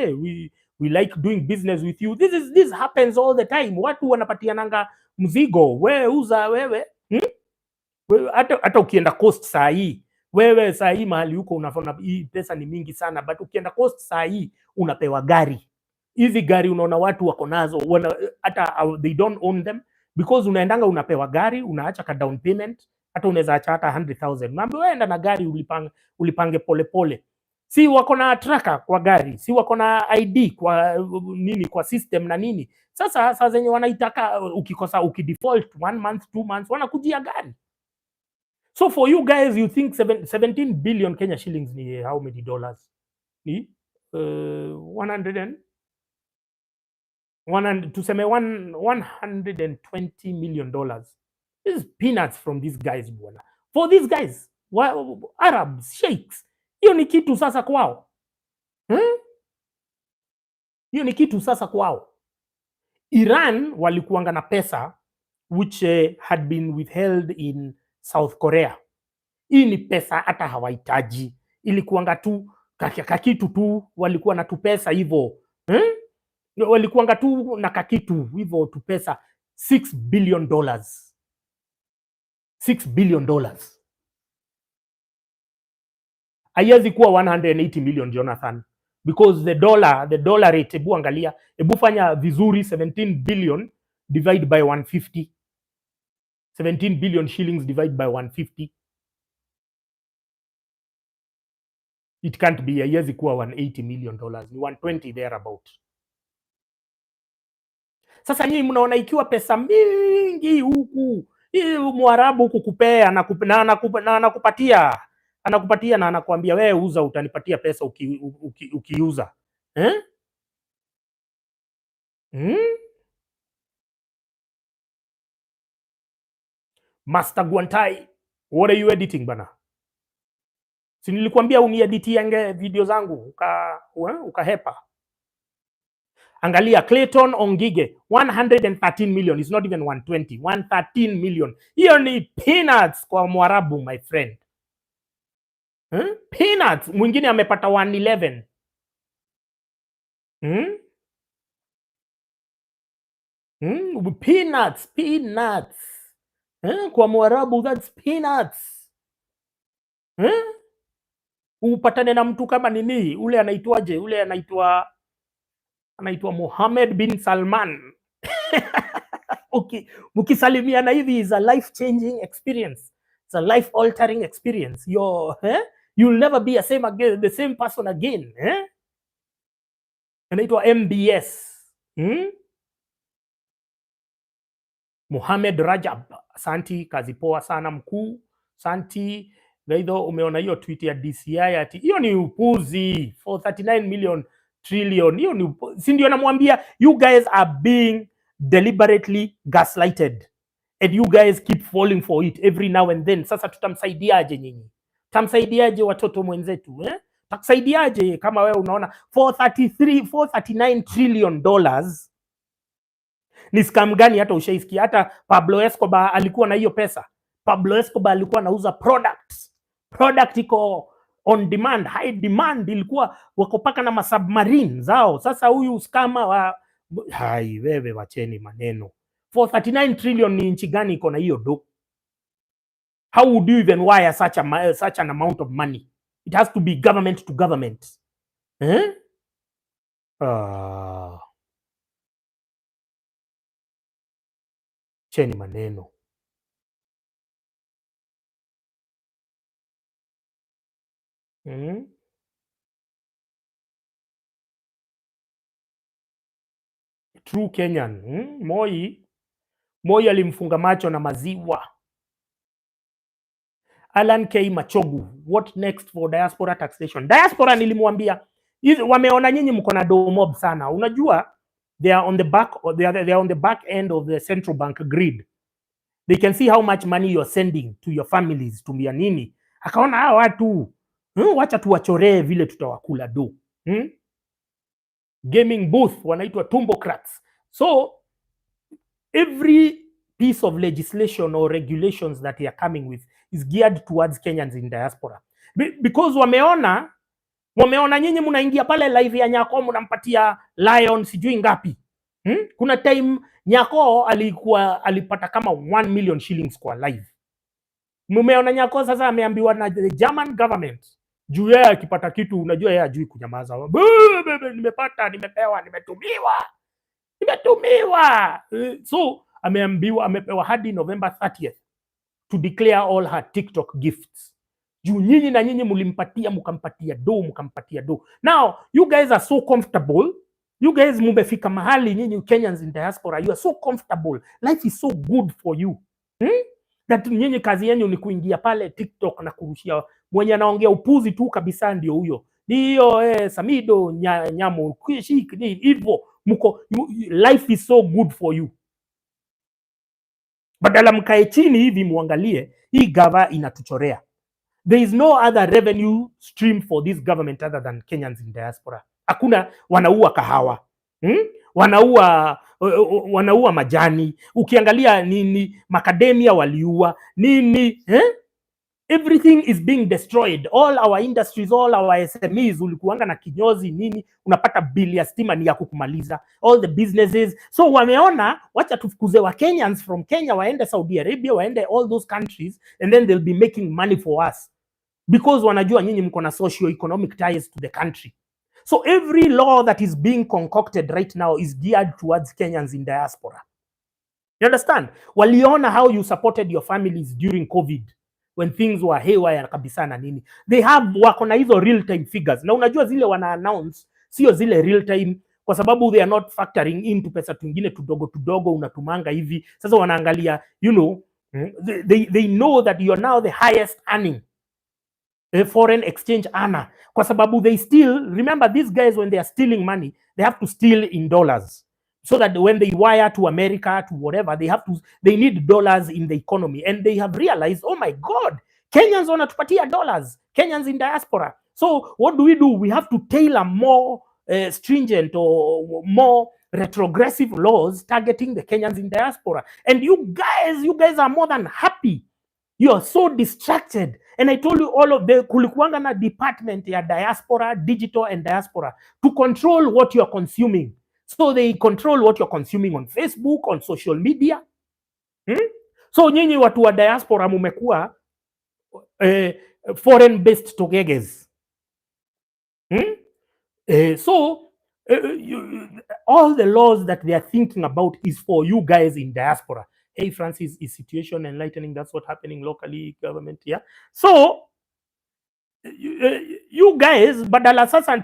we like doing business with you. This happens all the time. Watu wanapatiananga mzigo, wewe uza wewe. Hata ukienda coast saa hii, wewe saa hii mahali huko unaona hii pesa ni mingi sana, but ukienda coast saa hii unapewa gari. Hizi gari unaona watu wako nazo, hata they don't own them, because unaendanga unapewa gari, unaacha ka down payment, hata unaweza acha hata 100,000. Mambo wewe enda na gari ulipange pole pole. Si wako na tracker kwa gari, si wako na ID kwa nini, kwa system na nini. Sasa saa zenye wanaitaka, ukikosa ukidefault 1 month 2 months wanakujia gari. So for you guys, you think 17 billion Kenya shillings ni how many dollars? Ni 120 million dollars. This is peanuts from these guys bwana. For these guys, Arabs, sheikhs, hiyo ni kitu sasa kwao. Hiyo ni kitu sasa kwao. Iran walikuanga na pesa which had been withheld in South Korea. Hii ni pesa hata hawahitaji, ilikuanga tu kakitu tu, walikuwa na tu pesa hivyo, walikuanga tu na kakitu hivyo tu pesa. $6 billion. $6 billion haiwezi kuwa 180 million, Jonathan, because the dollar rate, ebu angalia, ebu fanya vizuri, 17 billion divide by 150. 17 billion shillings divide by 150. It can't be, haiwezi kuwa 180 million dollars, ni 120 thereabout. Sasa nyinyi mnaona ikiwa pesa mingi huku, hii Mwarabu huku kupea na anakupatia na anakuambia wewe uza, utanipatia pesa ukiuza. Master Guantai, what are you editing bana? Si nilikwambia unieditiange video zangu ukahepa. Angalia Clayton Ongige, 113 million, is not even 120, 113 million. Hiyo ni peanuts kwa Mwarabu, my friend. Peanuts. Mwingine amepata 111. Peanuts. Kwa Mwarabu, that's peanuts. Upatane na mtu kama nini, ule anaitwaje, ule anaitwa Mohammed bin Salman. Mukisalimiana hivi, is a life changing experience. It's a life altering experience. You'll never be the same person again. Anaitwa MBS. Mohamed Rajab, Santi, kazi poa sana mkuu. Santi, gaidho umeona hiyo tweet ya DCI ati hiyo ni upuzi, for 39 million trillion. Hiyo ni si ndio namwambia, you guys are being deliberately gaslighted and you guys keep falling for it every now and then. Sasa tutamsaidiaje nyinyi? Tamsaidiaje watoto mwenzetu takusaidiaje kama wewe unaona 439 trillion dollars ni scam gani? Hata ushaisikia? Hata Pablo Escobar alikuwa na hiyo pesa. Pablo Escobar alikuwa anauza product iko on demand, high demand, ilikuwa wako paka na masubmarine zao. Sasa huyu scammer wa wewe wacheni maneno. 439 trillion ni nchi gani iko na hiyo do? How would you even wire such an amount of money? It has to be government to government. Cheni maneno. True Kenyan. Moi alimfunga macho na maziwa. Alan K. Machogu, what next for diaspora taxation? Diaspora nilimwambia, wameona nyinyi mko na do mob sana. Unajua, they are on the back end of the central bank grid. They can see how much money you're sending to your families, to nini. Akaona hawa watu wacha tuwachoree vile tutawakula do. Gaming booth wanaitwa tumbocrats. So every piece of legislation or regulations that they are coming with is geared towards Kenyans in diaspora. Because wameona nyinyi mnaingia pale live ya Nyako mnampatia Lion sijui ngapi. Kuna time Nyako alipata kama 1 million shillings kwa live. Mumeona Nyako sasa ameambiwa na the German government juu yeye akipata kitu, unajua yeye hajui kunyamaza. Nimepata, nimepewa, nimetumiwa. So amepewa hadi November 30th to declare all her TikTok gifts. Juu nyinyi na nyinyi mukampatia do. Now you guys are so comfortable. You guys mumefika mahali nyinyi Kenyans in diaspora, you are so comfortable. Life is so good for you. That nyinyi kazi yenu ni kuingia pale TikTok na kurushia mwenye anaongea upuzi tu kabisa, ndio huyo. Ndio Samido nyamo kushik ni hivyo mko, life is so good for you. Badala mkae chini hivi muangalie hii gava inatuchorea. There is no other revenue stream for this government other than Kenyans in diaspora. Hakuna. Wanaua kahawa, wanaua majani, ukiangalia nini macadamia waliua nini, everything is being destroyed. All our industries, all our SMEs, ulikuanga na kinyozi nini, unapata bili ya stima ni ya kukumaliza all the businesses. So wameona wacha tufukuze wa Kenyans from Kenya waende Saudi Arabia, waende all those countries, and then they'll be making money for us because wanajua nyinyi mko na socio-economic ties to the country. So every law that is being concocted right now is geared towards Kenyans in diaspora. You understand? Waliona how you supported your families during COVID when things were haywire kabisa na nini. They wako na hizo real time figures. Na unajua zile wana announce sio zile real time kwa sababu they are not factoring into pesa tungine tudogo unatumanga hivi. Sasa wanaangalia, you know, they know that you are now the highest earning foreign exchange earner, kwa sababu they still remember these guys when they are stealing money, they have to steal in dollars so that when they wire to America to whatever, they need dollars in the economy, and they have realized, oh my God, Kenyans wanatupatia dollars, Kenyans in diaspora. So what do? We have to tailor more stringent or more retrogressive laws targeting the Kenyans in diaspora. And you guys are more than happy. You are so distracted. And I told you all of the kulikuanga na department ya diaspora, digital and diaspora, to control what you are consuming. So they control what you're consuming on Facebook, on social media. So nyinyi watu wa diaspora mumekuwa foreign based togeges. All the laws that they are thinking about is for you guys in diaspora. Hey Francis, is situation enlightening? That's what's happening locally, government, yeah. So you guys, badala sasa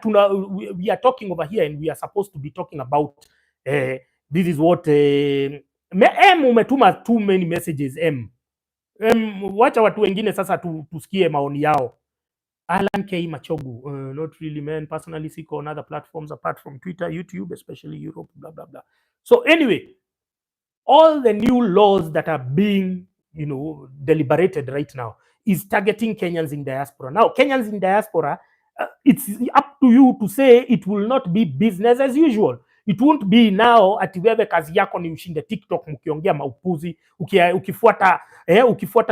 we are talking over here and we are supposed to be talking about this is what umetuma too many messages. Wacha watu wengine sasa tusikie maoni yao. Alan K. Machogu, not really man, personally seek on other platforms apart from Twitter, YouTube, especially Europe, blah blah blah. So anyway, all the new laws that are being, you know, deliberated right now is targeting Kenyans in diaspora. Now, Kenyans in diaspora, it's up to you to say it will not be business as usual. It won't be now ati wewe kazi yako ni ushinde TikTok mkiongea maupuzi, ukifuata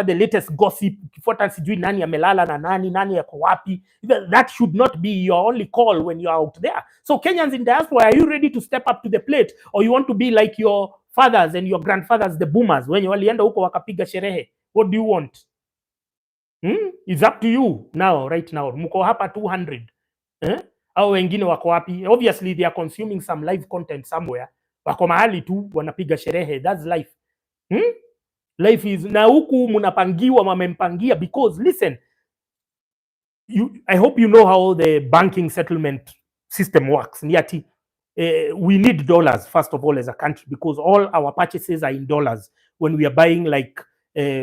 the latest gossip, ukifuata sijui nani amelala na nani yako wapi. That should not be your only call when you are out there. So Kenyans in diaspora, are you ready to step up to the plate, or you want to be like your fathers and your grandfathers, the boomers, wenye walienda huko wakapiga sherehe? What do you want? It's up to you now, right now. Mko hapa 200. Au wengine wako wapi? Obviously they are consuming some live content somewhere. Wako mahali tu wanapiga sherehe. That's life. Life is, na huku mnapangiwa, mamempangia, because listen, I hope you know how the banking settlement system works. Niati, we need dollars first of all as a country, because all our purchases are in dollars. When we are buying like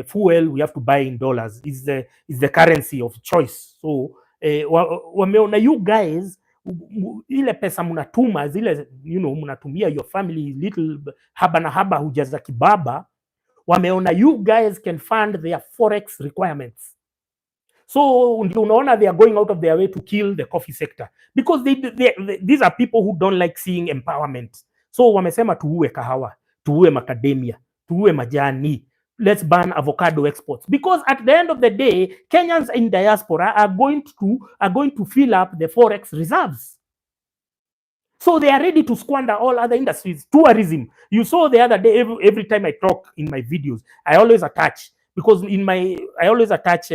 fuel, we have to buy in dollars. Is the currency of choice. So wameona you guys ile pesa mnatuma zile, you know, mnatumia your family little haba na haba hujaza kibaba, wameona you guys can fund their forex requirements. So ndio unaona they are going out of their way to kill the coffee sector because these are people who don't like seeing empowerment. So wamesema tuue kahawa, tuue macadamia, tuue majani, let's ban avocado exports, because at the end of the day Kenyans in diaspora are going to fill up the forex reserves. So they are ready to squander all other industries. Tourism. You saw the other day, every time I talk in my videos, I always attach, because I always attach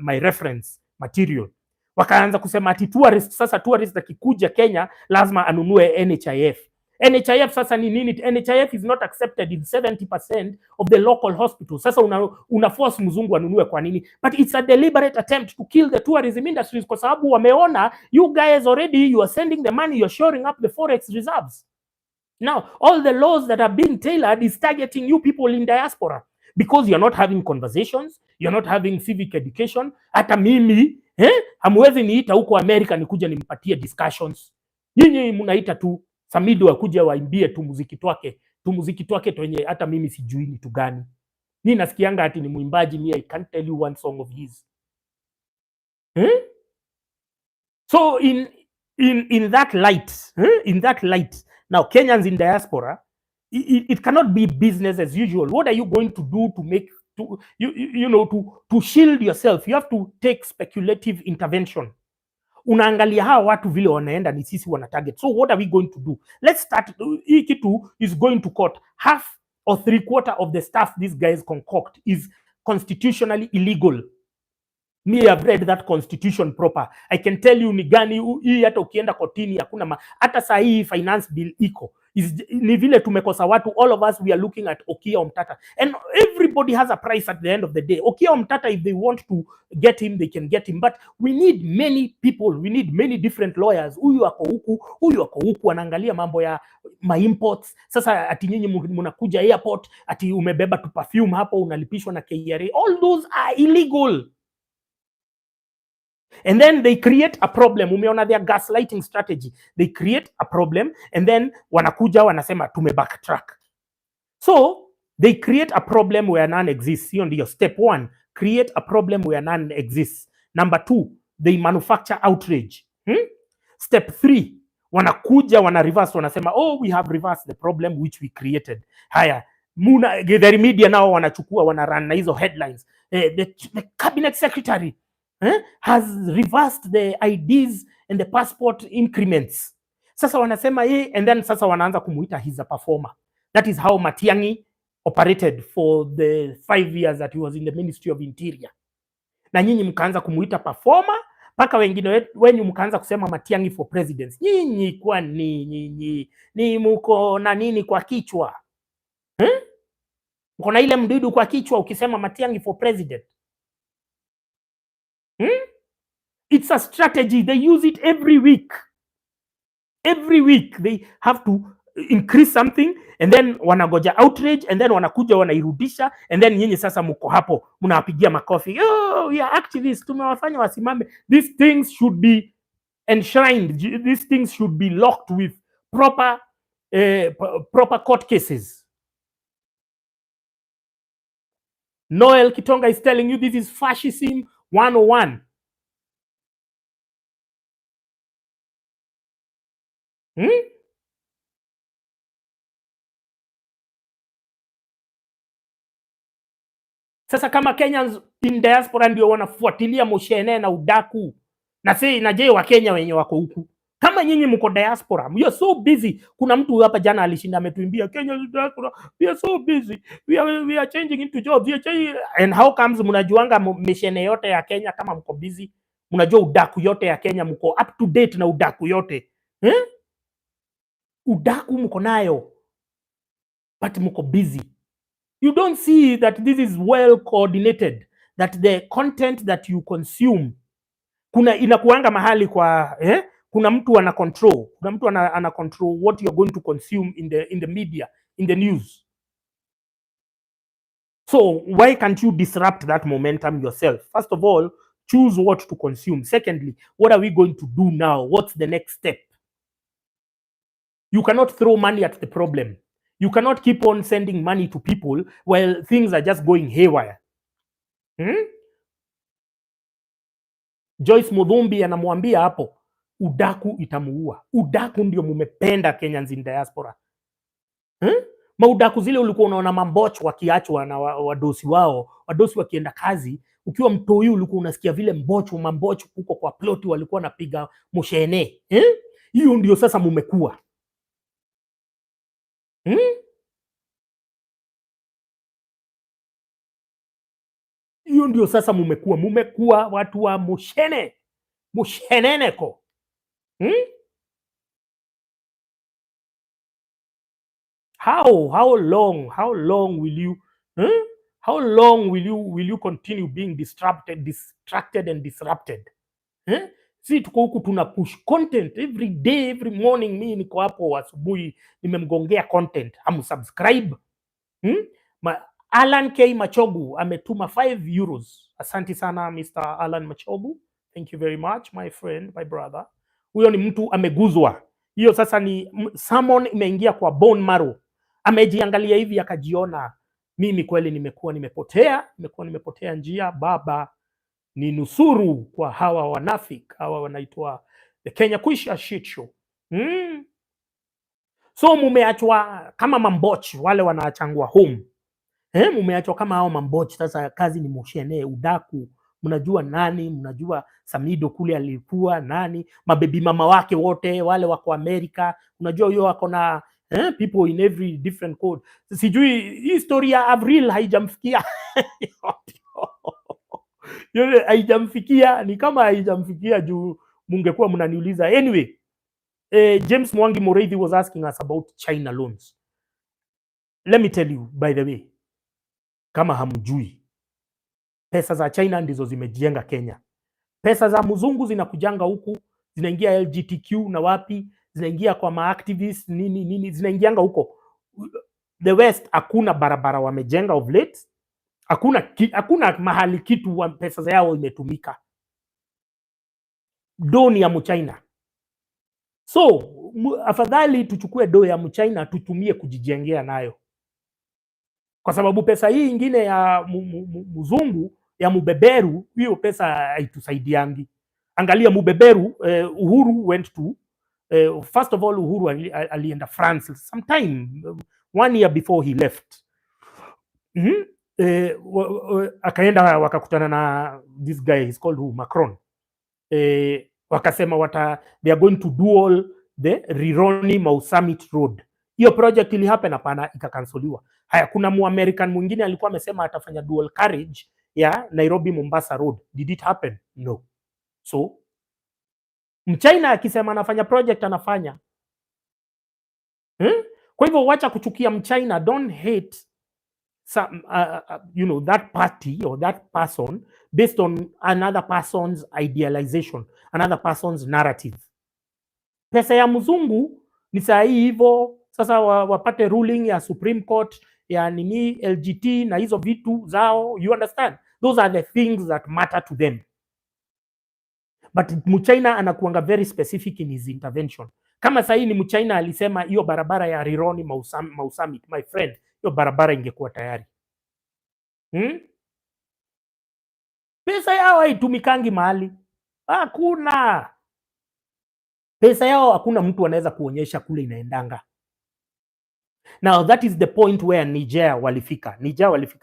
my reference material. Wakaanza kusema ati tourist akikuja Kenya lazima anunue NHIF. NHIF sasa ni nini? NHIF is not accepted in 70% of the local hospitals. Sasa una force mzungu anunue kwa nini? But it's a deliberate attempt to kill the tourism industries kwa sababu wameona you guys already, you are sending the money, you're shoring up the forex reserves. Now, all the laws that are being tailored is targeting you people in diaspora because you're not having conversations, you're not having civic education. Hata mimi, hamwezi niita huko America nikuja nimpatie discussions. Nyinyi mnaita tu Samido akuja waimbie tu muziki twake twenye hata mimi sijui ni tu gani. Mimi nasikianga ati ni mwimbaji, mimi I can't tell you one song of his. So in that light, now Kenyans in diaspora, it cannot be business as usual. What are you going to do to make to shield yourself? You have to take speculative intervention. Unaangalia hawa watu vile wanaenda ni sisi wana target. So what are we going to do? Let's start. Hii kitu is going to court. Half or 3/4 of the stuff these guys concoct is constitutionally illegal. Me have read that constitution proper. I can tell you ni gani hii, hata ukienda kotini hakuna hata saa hii finance bill iko. Ni vile tumekosa watu. All of us we are looking at Okia Omtata, and everybody has a price at the end of the day. Okia Omtata, if they want to get him they can get him, but we need many people, we need many different lawyers. Huyu ako huku anaangalia mambo ya imports. Sasa ati nyinyi mnakuja airport ati umebeba tu perfume hapo unalipishwa na KRA. All those are illegal. And then they create a problem. Umeona their gaslighting strategy. They create a problem and then wanakuja wanasema tume backtrack. So they create a problem where none exists. Hiyo ndio step 1. Create a problem where none exists. Number 2, they manufacture outrage. Step 3, wanakuja wana reverse, wanasema oh we have reversed the problem which we created. Haya, the media nao wanachukua wanarun na hizo headlines. The cabinet secretary has reversed the IDs and the passport increments. Sasa wanasema and then sasa wanaanza kumuita he's a performer. That is how Matiang'i operated for the 5 years that he was in the Ministry of Interior. Na nyinyi mkaanza kumuita performer, mpaka wengine wenyu mkaanza kusema Matiang'i for president. Nyinyi kwa nyinyi ni mko na nini kwa kichwa? Mko na ile mdudu kwa kichwa ukisema Matiang'i for president? It's a strategy. They use it every week. Every week they have to increase something and then wanagoja outrage and then wanakuja wanairudisha and then nyinyi sasa mko hapo mnawapigia makofi. Oh, we are activists, tumewafanya wasimame. These things should be enshrined. These things should be locked with proper court cases. Noel Kitonga is telling you this is fascism 101. Sasa kama Kenyans in diaspora ndio wanafuatilia moshene na udaku na je wa Kenya wenye wako huku, kama nyinyi mko diaspora, you are so busy. Kuna mtu hapa jana alishinda ametuimbia Kenya diaspora, we are so busy, we are changing into jobs, and how comes mnajuanga moshene yote ya Kenya? Kama mko busy mnajua udaku yote ya Kenya, mko up to date na udaku yote udaku mko nayo, but mko busy. You don't see that this is well coordinated, that the content that you consume kuna inakuanga mahali kwa kuna mtu ana control, kuna mtu ana control what you are going to consume in the media, in the news. So why can't you disrupt that momentum yourself? First of all, choose what to consume. Secondly, what are we going to do now? What's the next step? You cannot throw money at the problem. You cannot keep on sending money to people while things are just going haywire. Joyce Muthumbi anamwambia hapo, udaku itamuua. Udaku ndio mumependa Kenyans in diaspora. Maudaku zile ulikuwa unaona mambocho wakiachwa na wadosi wao, wadosi wakienda kazi, ukiwa mtoi ulikuwa unasikia vile mambocho huko kwa ploti walikuwa napiga moshene. Hiyo ndio sasa mumekuwa. Hiyo ndio sasa mumekuwa watu wa musheneneko. How long will you continue being distracted and disrupted? Si tuko huku tuna push content every day, every morning. Mimi niko hapo asubuhi nimemgongea content, subscribe. Alan K Machogu ametuma 5 euros. Asante sana Mr. Alan Machogu, thank you very much my friend, my brother. Huyo ni mtu ameguzwa. Hiyo sasa ni summon imeingia kwa bone marrow. Amejiangalia hivi akajiona, mimi kweli nimekuwa nimepotea njia. Baba ni nusuru kwa hawa wanafik, hawa wanaitwa the Kenya Kuisha shit show. So mumeachwa kama mambochi wale wanaachangwa home. Mumeachwa kama hao mambochi. Sasa kazi ni moshene, udaku. Mnajua nani, mnajua Samido kule alikuwa nani, mabebi mama wake wote wale wako Amerika, unajua huyo wako na people in every different code. Sijui hii story ya Avril haijamfikia. Yule haijamfikia, ni kama haijamfikia juu mungekuwa mnaniuliza. Anyway, James Mwangi Moreithi was asking us about China loans. Let me tell you by the way, kama hamjui, pesa za China ndizo zimejenga Kenya. Pesa za mzungu zinakujanga huku, zinaingia LGBTQ na wapi, zinaingia kwa maactivists nini, zinaingianga huko. The West hakuna barabara wamejenga of late, hakuna mahali kitu wa pesa zao imetumika. Doni ya mchina. So afadhali tuchukue do ya mchina tutumie kujijengea nayo, kwa sababu pesa hii ingine ya mzungu ya mubeberu, hiyo pesa haitusaidiangi. Angalia mubeberu, Uhuru went to first of all, Uhuru alienda France sometime 1 year before he left. Akaenda wakakutana na this guy, he's called who? Macron. Wakasema they are going to do all the Rironi Mau Summit Road. Hiyo project ili happen, hapana, ikakansoliwa. Haya, kuna American mwingine alikuwa amesema atafanya dual carriage ya Nairobi Mombasa Road. Did it happen? No. So Mchina akisema anafanya project anafanya. Kwa hivyo wacha kuchukia Mchina, don't hate some, that party or that person based on another person's idealization, another person's narrative. Pesa ya mzungu ni saa hii hivyo sasa wapate ruling ya Supreme Court ya nini LGT na hizo vitu zao, you understand? Those are the things that matter to them. But Mchina anakuanga very specific in his intervention. Kama saa hii ni Mchina alisema hiyo barabara ya Rironi Mau Summit, my friend, hiyo barabara ingekuwa tayari. Pesa yao haitumikangi mahali. Hakuna. Pesa yao hakuna mtu anaweza kuonyesha kule inaendanga. Now that is the point where Niger walifika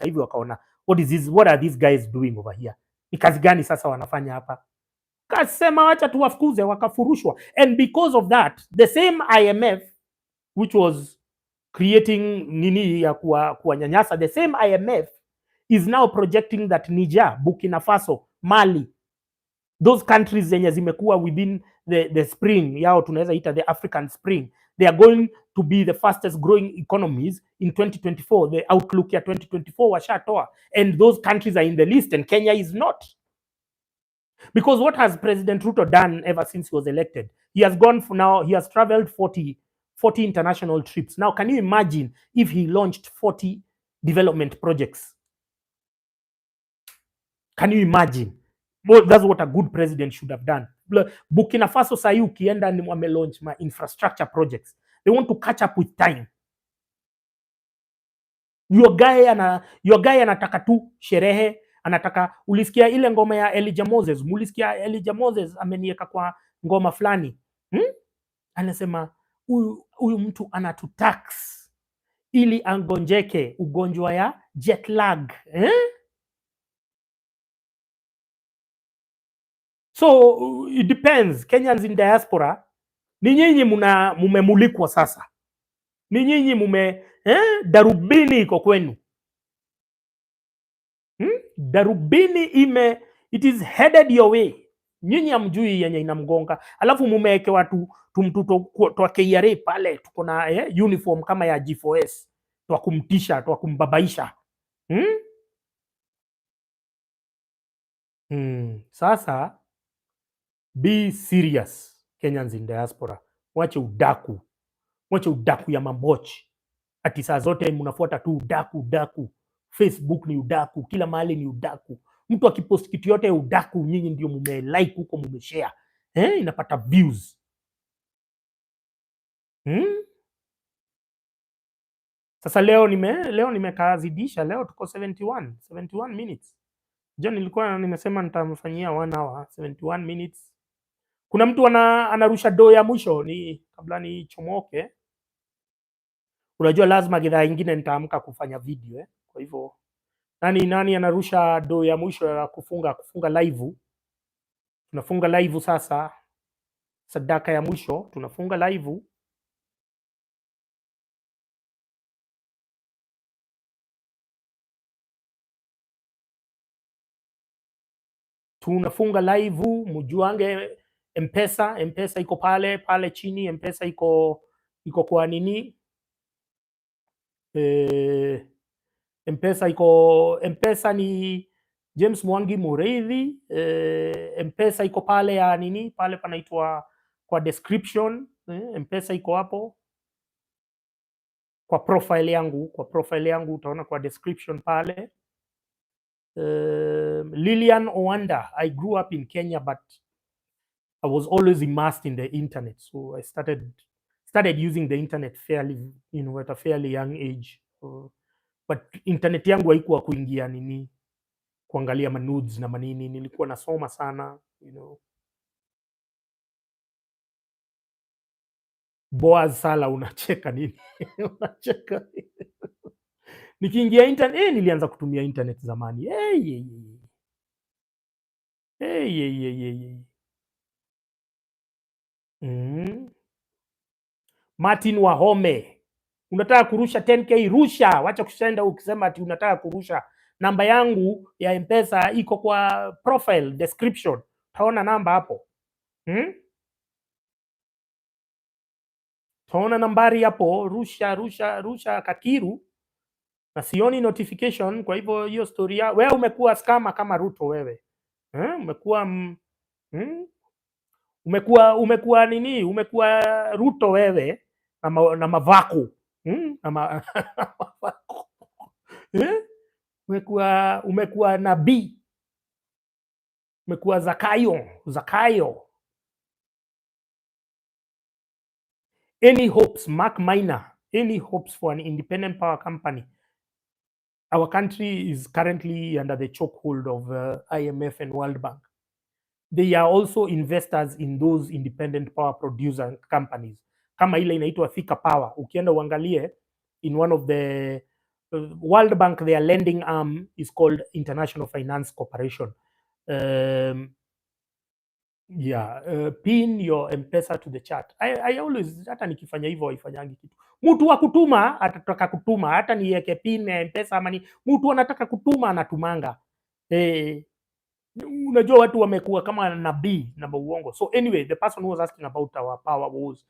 hivi wakaona, what are these guys doing over here? Ni kazi gani sasa wanafanya hapa? Kasema wacha tuwafukuze, wakafurushwa. And because of that, the same IMF which was creating nini ya kuwanyanyasa, the same IMF is now projecting that Niger, Burkina Faso, Mali, those countries zenye zimekuwa within the spring yao tunaweza ita the African spring, they are going to be the fastest growing economies in 2024. The outlook ya 2024 washatoa, and those countries are in the list and Kenya is not. Because what has President Ruto done ever since he was elected? He has gone for now, he has traveled 40 international trips. Now, can you imagine if he launched 40 development projects? Can you imagine? Well, that's what a good president should have done. Burkina Faso sahi ukienda ni wame launch ma infrastructure projects. They want to catch up with time. Your guy anataka tu sherehe, anataka. Ulisikia ile ngoma ya Elijah Moses? Mulisikia Elijah Moses amenieka kwa ngoma fulani anasema huyu mtu anatutax ili angonjeke ugonjwa ya jet lag So it depends. Kenyans in diaspora, ni nyinyi mumemulikwa sasa, ni nyinyi darubini iko kwenu. Darubini it is headed your way. Nyinyi hamjui yenye inamgonga, alafu mumeweke watu tumtuto twa KRA pale, tuko na uniform kama ya G4S, twa kumtisha, twa kumbabaisha. Sasa be serious, Kenyans in diaspora. Wache udaku ya mambochi, ati saa zote mnafuata tu udaku. Facebook ni udaku, kila mahali ni udaku. Mtu akipost kitu yote ya udaku, nyinyi ndio mume-like huko, mume-share, inapata views. Sasa leo nimekazidisha, leo tuko 71 minutes. Jana nilikuwa nimesema nitamfanyia 1 hour, 71 minutes. Kuna mtu anarusha do ya mwisho ni kabla ni chomoke. Unajua lazima gidhaa ingine nitaamka kufanya video Kwa hivyo nani anarusha do ya mwisho ya kufunga live? Tunafunga live sasa. Sadaka ya mwisho tunafunga live. Tunafunga live, mjuange M-Pesa iko pale chini. M-Pesa iko kwa nini? M-Pesa ni James Mwangi Mureithi. M-Pesa iko pale ya nini? Pale panaitwa kwa description. M-Pesa iko hapo kwa profile yangu utaona kwa description pale. Lilian Owanda, I grew up in Kenya but I was always immersed in the internet, so I started using the internet fairly, at a fairly young age. But internet yangu haikuwa kuingia nini, kuangalia manudes na manini. Nilikuwa nasoma sana, Boaz Sala, unacheka nini? Unacheka nikiingia internet, nilianza kutumia internet zamani. Martin Wahome, unataka kurusha 10k, rusha. Wacha kusenda ukisema ati unataka kurusha. Namba yangu ya M-Pesa iko kwa profile description, taona namba hapo. Taona nambari hapo. Rusha kakiru, na sioni notification. Kwa hivyo hiyo story ya wewe umekuwa scammer kama Ruto wewe. Umekuwa nini? Umekuwa Ruto wewe na mavaku. Umekuwa nabii. Umekuwa Zakayo. Any hopes, Mark Minor, any hopes for an independent power company? Our country is currently under the chokehold of IMF and World Bank. They are also investors in those independent power producer companies. Kama ile inaitwa Thika Power. Ukienda uangalie in one of the World Bank, their lending arm is called International Finance Corporation. Pin your M-Pesa to the chat. I always, hata nikifanya hivyo haifanyangi kitu. Mtu wa kutuma atataka kutuma, hata niweke pin ya M-Pesa ama ni mtu anataka kutuma anatumanga. Unajua watu wamekuwa kama nabii na uongo. So anyway, the person who was asking about our power was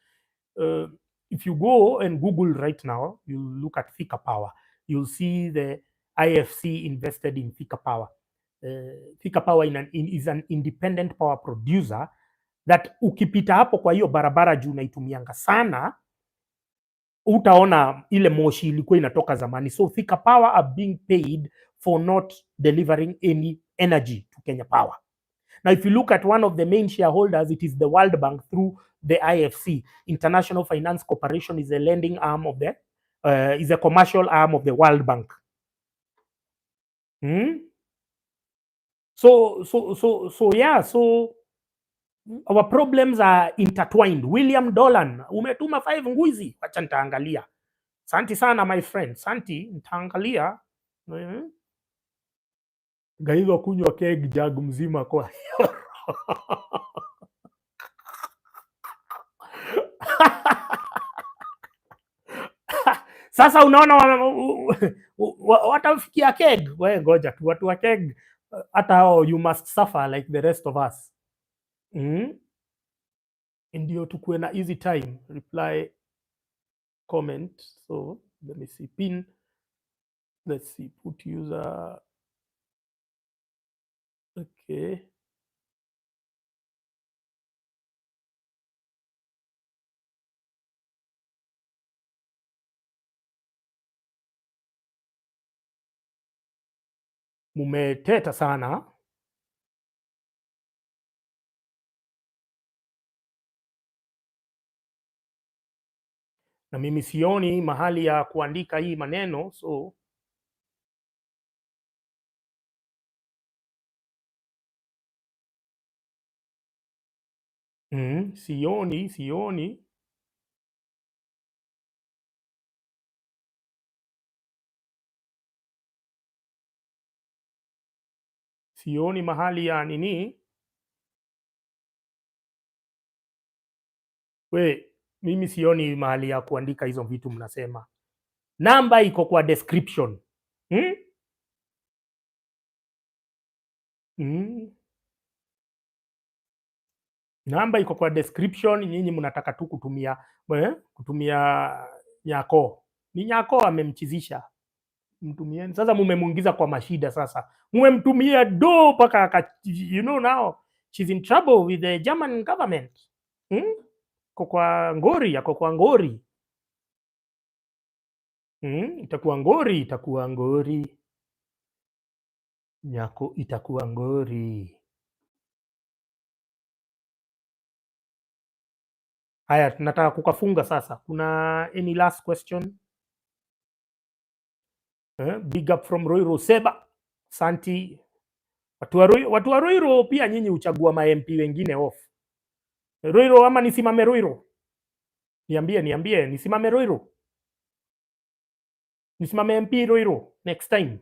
if you go and Google right now, you look at Thika Power, you'll see the IFC invested in Thika Power. Thika Power is an independent power producer that ukipita hapo kwa hiyo barabara juu naitumianga sana, utaona ile moshi ilikuwa inatoka zamani. So Thika Power are being paid for not delivering any energy to Kenya Power. Now if you look at one of the main shareholders, it is the World Bank through the IFC. International Finance Corporation is a lending arm of the is a commercial arm of the World Bank. So yeah, so our problems are intertwined. William Dolan, umetuma 5 ngwizi, acha nitaangalia. Santi sana my friend, santi, nitaangalia. Gaizo kunywa keg jug mzima kwa Sasa unaona watafikia keg. We ngoja tu, watu wa keg hata hao you must suffer like the rest of us. Ndio tukuwe na easy time reply comment. So let me see, pin, let's see, put user, okay. Mumeteta sana. Na mimi sioni mahali ya kuandika hii maneno, so sioni mahali ya nini. Mimi sioni mahali ya kuandika hizo vitu mnasema. Namba iko kwa description. Namba iko kwa description. Nyinyi mnataka tu kutumia Nyako. Ni Nyako amemchizisha. Mtumieni sasa, mumemuingiza kwa mashida sasa. Mumemtumia do paka you know now she's in trouble with the German government. Kwa ngori, yako kwa ngori. Itakuwa ngori. Nyako itakuwa ngori. Haya, tunataka kukafunga sasa. Kuna any last question? Big up from Roiro Seba. Santi. Watu wa Roiro pia nyinyi uchagua ma MP wengine off. Roiro ama nisimame Roiro? Niambie nisimame Roiro. Nisimame MP Roiro next time.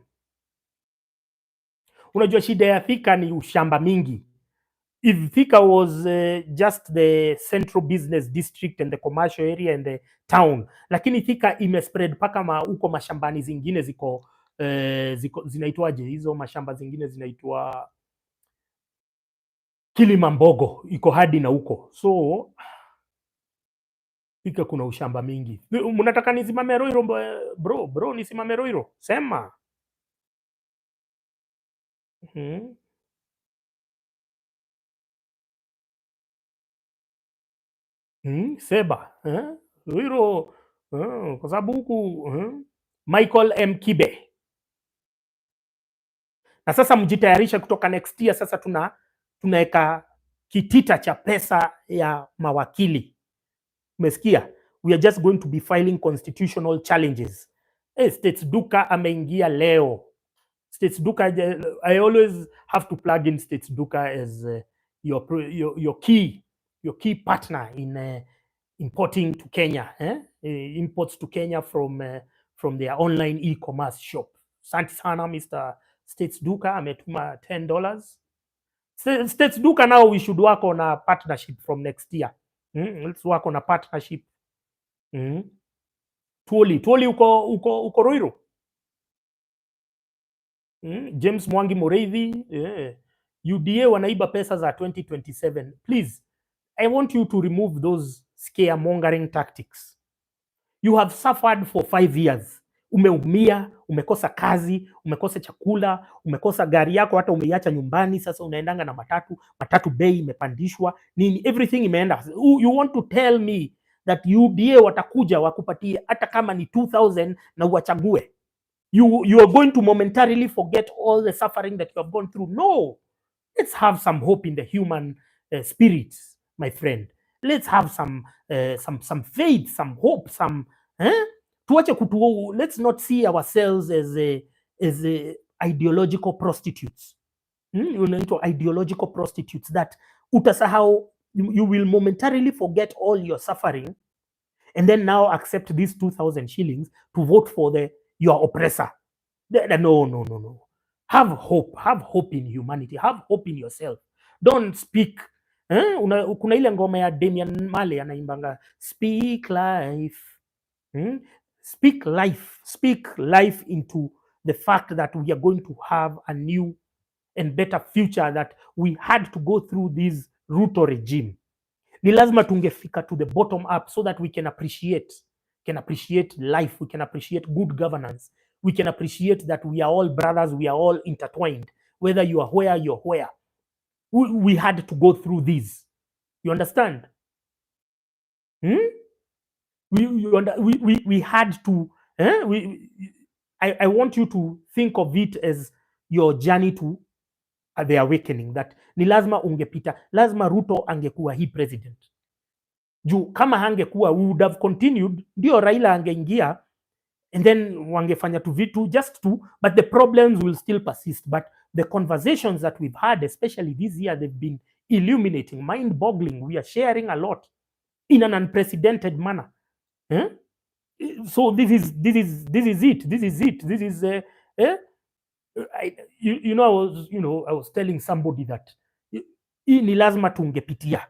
Unajua shida ya Thika ni ushamba mingi. If Thika was just the central business district and the commercial area and the town, lakini Thika imespread paka huko mashambani zingine ziko zinaitwaje hizo mashamba zingine, zinaitwa Kilimambogo, iko hadi na huko. So Thika kuna ushamba mingi. Mnataka nisimame Roiro bro, nisimame Roiro? Sema. Seba. Roiro kwa sababu huku Michael M. Kibe. Na sasa mjitayarisha kutoka next year. Sasa tunaweka kitita cha pesa ya mawakili. Umesikia? We are just going to be filing constitutional challenges. States Duka ameingia leo. States Duka, I always have to plug in States Duka as your key partner in importing to Kenya. Imports to Kenya from their online e-commerce shop. Asante sana Mr. States Duka ametuma $10. States Duka, now we should work on a partnership from next year. Let's work on a partnership. Tuoli uko Ruiru. James Mwangi Mureithi, UDA wanaiba pesa za 2027. Please, I want you to remove those scaremongering tactics. You have suffered for 5 years. Umeumia, umekosa kazi, umekosa chakula, umekosa gari yako, hata umeiacha nyumbani. Sasa unaendanga na matatu bei imepandishwa nini, everything imeenda. You want to tell me that UDA watakuja wakupatie hata kama ni 2000 na uwachague? You are going to momentarily forget all the suffering that you have gone through? No. Let's have some hope in the human spirit, my friend. Let's have some faith, some hope, some let's not see ourselves as ideological prostitutes. unaitwa ideological prostitutes, that utasahau, you will momentarily forget all your suffering and then now accept these 2,000 shillings to vote for your oppressor. No, no, no, no. Have hope. Have hope in humanity. Have hope in yourself. Don't speak. Kuna ile ngoma ya Damian Marley anaimbanga, speak life. Speak life. Speak life into the fact that we are going to have a new and better future, that we had to go through this Ruto regime. Ni lazima tungefika to the bottom up so that we can appreciate life, we can appreciate good governance, we can appreciate that we are all brothers, we are all intertwined, whether you are where you're where. We had to go through this, you understand? We had to I want you to think of it as your journey to the awakening, that ni lazima ungepita, lazima Ruto angekuwa hii president. Juu kama hangekuwa, we would have continued, ndio Raila angeingia and then wangefanya tu vitu just to, but the problems will still persist. But the conversations that we've had, especially this year, they've been illuminating, mind-boggling. We are sharing a lot in an unprecedented manner. So this is it. I was telling somebody that hii ni lazima tungepitia,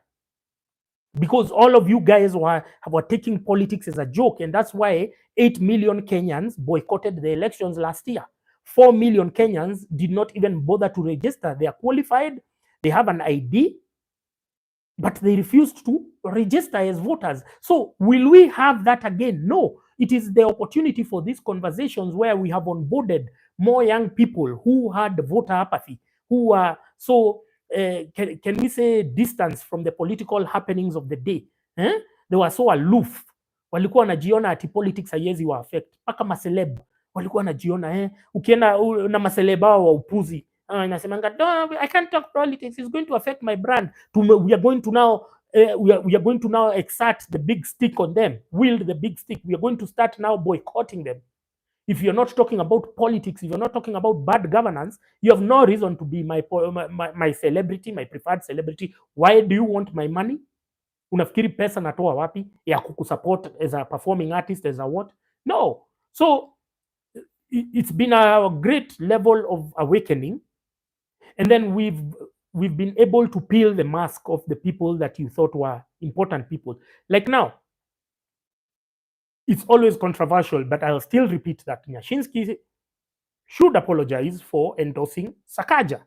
because all of you guys were taking politics as a joke, and that's why 8 million Kenyans boycotted the elections last year. 4 million Kenyans did not even bother to register. They are qualified, they have an ID, but they refused to register as voters. So will we have that again? No. It is the opportunity for these conversations where we have onboarded more young people who had voter apathy, who are so can we say distance from the political happenings of the day. They were so aloof, walikuwa wanajiona ati politics haiwezi wa affect. Mpaka maseleb walikuwa wanajiona ukienda na maseleb wa upuzi inasemanga, no, I can't talk politics, it's going to affect my brand. We are going to now we are going to now exert the big stick on them, wield the big stick. We are going to start now boycotting them. If you're not talking about politics, if you're not talking about bad governance, you have no reason to be my celebrity, my preferred celebrity. Why do you want my money? Unafikiri pesa natoa wapi ya kukusupport as a performing artist, as a what? No. So it's been a great level of awakening, and then we've been able to peel the mask of the people that you thought were important people. Like now, it's always controversial, but I'll still repeat that Nyashinski should apologize for endorsing Sakaja.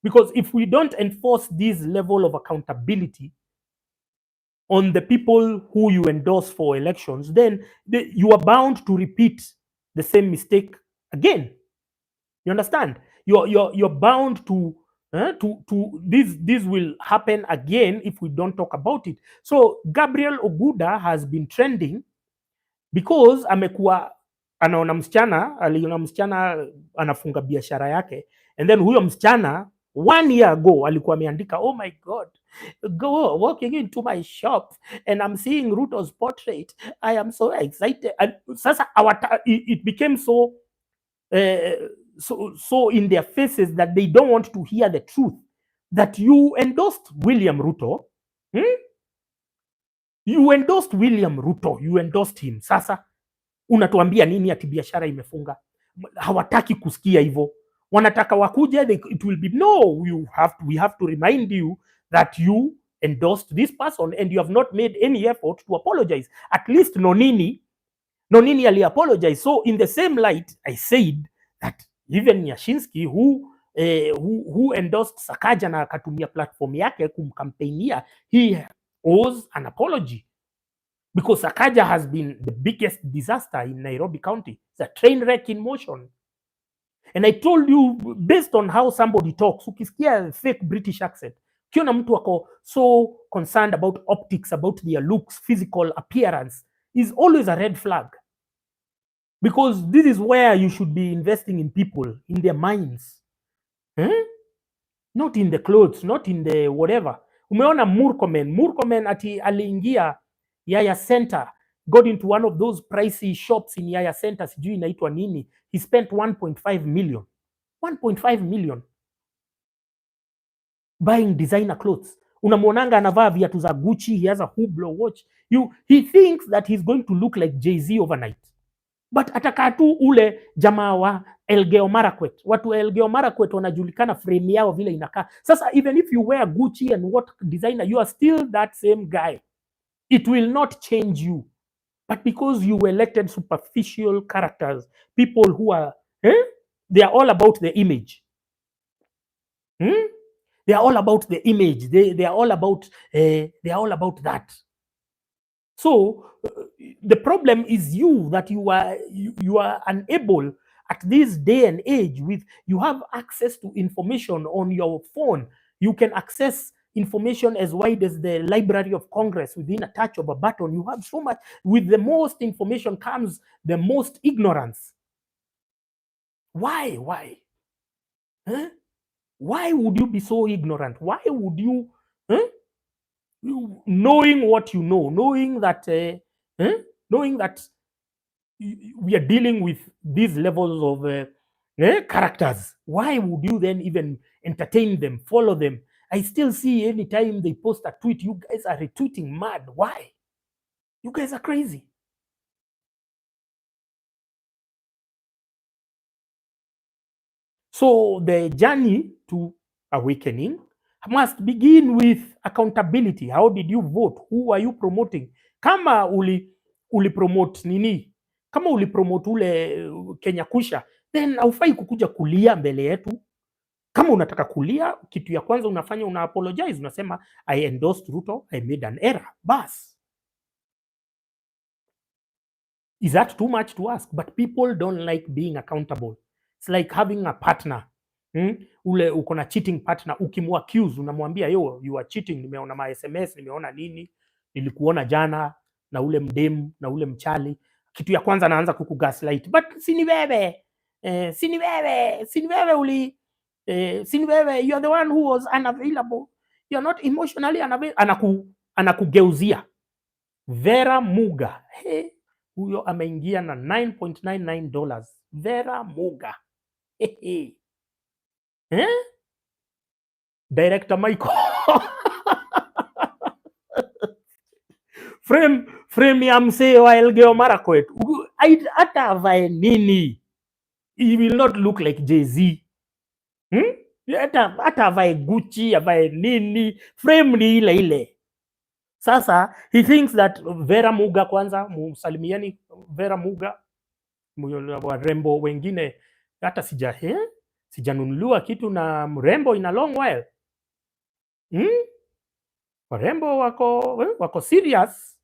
Because if we don't enforce this level of accountability on the people who you endorse for elections, then you are bound to repeat the same mistake again. You understand? You're bound to this will happen again if we don't talk about it. So Gabriel Oguda has been trending because amekuwa aliona msichana anafunga biashara yake, and then huyo msichana 1 year ago alikuwa ameandika, oh my god, go walking into my shop and I'm seeing Ruto's portrait, I am so excited. And sasa it became so in their faces that they don't want to hear the truth, that you endorsed William Ruto. You endorsed William Ruto, you endorsed him. Sasa unatuambia nini ati biashara imefunga? Hawataki kusikia hivyo, wanataka wakuja, it will be no, we have to remind you that you endorsed this person and you have not made any effort to apologize. At least Nonini ali apologize. So in the same light, I said that even Nyashinski who endorsed Sakaja na akatumia platform yake kumkampainia, he owes an apology, because Sakaja has been the biggest disaster in Nairobi County. It's a train wreck in motion. And I told you, based on how somebody talks, ukisikia fake British accent, kiona mtu wako so concerned about optics, about their looks, physical appearance, is always a red flag. Because this is where you should be investing in people, in their minds. Not in the clothes, not in the whatever. Umeona Murkomen ati aliingia Yaya Center, got into one of those pricey shops in Yaya Center, sijui inaitwa nini. He spent 1.5 million. 1.5 million. buying designer clothes. Unamwonanga anavaa viatu za Gucci, he has a Hublot watch. He thinks that he's going to look like Jay-Z overnight. But atakaa tu ule jamaa wa Elgeyo Marakwet. Watu wa Elgeyo Marakwet wanajulikana frame yao vile inakaa. Sasa even if you wear Gucci and what designer, you are still that same guy. It will not change you. But because you elected superficial characters, people who are, they are all about the image. They are all about the image. They are all about that. So the problem is you, that you are unable at this day and age. You have access to information on your phone. You can access information as wide as the Library of Congress within a touch of a button. You have so much. With the most information comes the most ignorance. Why? Why would you be so ignorant? Why would you, knowing what you know, knowing that we are dealing with these levels of characters, why would you then even entertain them, follow them? I still see anytime they post a tweet, you guys are retweeting mad. Why? You guys are crazy. So the journey to awakening must begin with accountability. How did you vote? Who are you promoting? Kama uli promote nini? Kama uli promote ule Kenya Kusha, then haufai kukuja kulia mbele yetu. Kama unataka kulia, kitu ya kwanza unafanya, una apologize, unasema I endorsed Ruto, I made an error. Bas. Is that too much to ask? But people don't like being accountable. It's like having a partner. Ule uko na cheating partner, ukimwaccuse unamwambia yo, you are cheating, nimeona ma SMS, nimeona nini, nilikuona jana na ule mdemu na ule mchali. Kitu ya kwanza anaanza kukugaslight. But sini wewe you are the one who was unavailable. You are not emotionally unavailable. Anakugeuzia. Vera Muga. Huyo ameingia na $9.99. Vera Muga. Director Michael. frame ya msee wa Elgeyo Marakwet. Hata avae nini, he will not look like Jay-Z. Hata avae Gucci, avae nini, frame ni ile ile. Sasa he thinks that Vera Muga, kwanza msalimieni Vera Muga, warembo wengine hata sijanunuliwa kitu na mrembo in a long while. Warembo wako serious.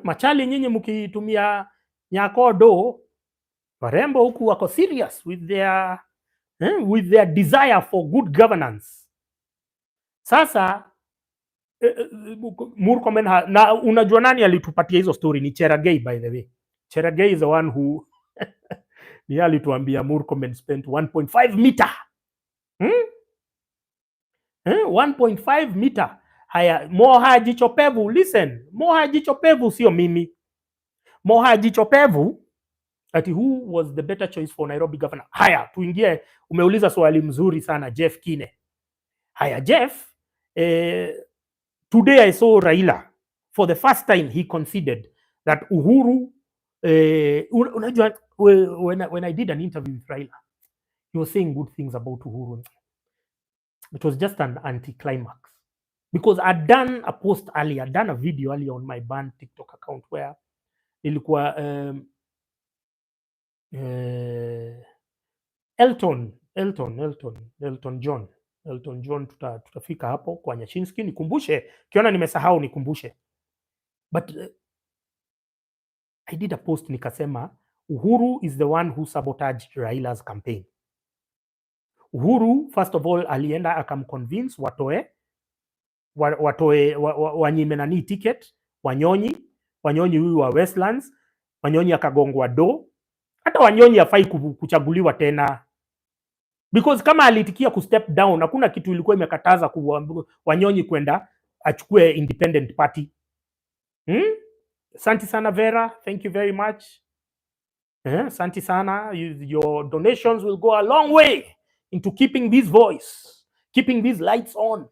Machali nyinyi mkitumia nyakodo, warembo huku wako serious with their desire for good governance. Sasa Murkomen na unajua nani alitupatia hizo story? Ni Cherargei, by the way. Cherargei is the one who ni alituambia Murkomen spent 1.5 meter. 1.5 meter. Haya, Moha Jichopevu, listen. Moha Jichopevu sio mimi. Moha Jichopevu, ati who was the better choice for Nairobi governor? Haya, tuingie. Umeuliza swali mzuri sana, Jeff Kine. Haya, Jeff, today I saw Raila. For the first time he conceded that Uhuru, unajua, when I did an interview with Raila, he was saying good things about Uhuru. It was just an anticlimax. Because I'd done a post earlier, I'd done a video earlier on my band TikTok account where ilikuwa Elton John, tutafika hapo kwa Nyashinski. Nikumbushe, kiona nimesahau nikumbushe. But I did a post nikasema Uhuru is the one who sabotaged Raila's campaign. Uhuru, first of all, alienda akamconvince wanyime nani ticket Wanyonyi huyu wa Westlands. Wanyonyi akagongwa do. Hata Wanyonyi hafai kuchaguliwa tena, because kama alitikia ku step down, hakuna kitu ilikuwa imekataza Wanyonyi kwenda achukue independent party. Asante sana Vera, thank you very much. Asante sana, your donations will go a long way into keeping this voice, keeping these lights on,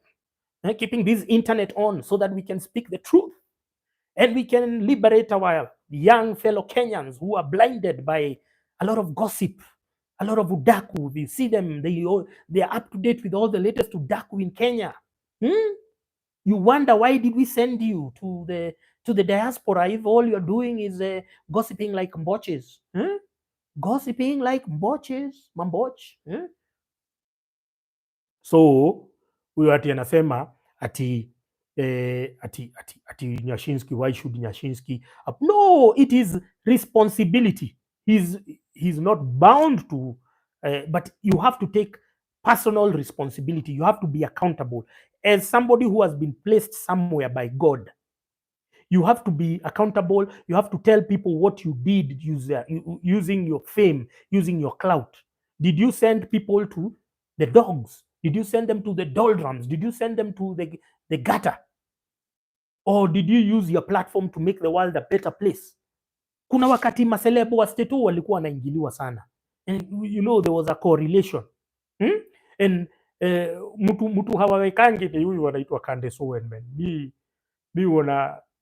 keeping this internet on so that we can speak the truth and we can liberate our young fellow Kenyans who are blinded by a lot of gossip, a lot of udaku. We see them, they are up to date with all the latest udaku in Kenya. You wonder, why did we send you to the diaspora if all you're doing is gossiping like mboches? Gossiping like mboches, mamboch. So huyo ati anasema ati ati Nyashinsky, why should Nyashinsky no, it is responsibility. He's not bound to but you have to take personal responsibility. You have to be accountable as somebody who has been placed somewhere by God. You have to be accountable. You have to tell people what you did using your fame, using your clout. Did you send people to the dogs? Did you send them to the doldrums? Did you send them to the gutter? Or did you use your platform to make the world a better place? Kuna wakati maselebo wa state walikuwa wanaingiliwa sana. And you know there was a correlation. And mtu hawawekangi ni huyu wanaitwa Candace Owen, man.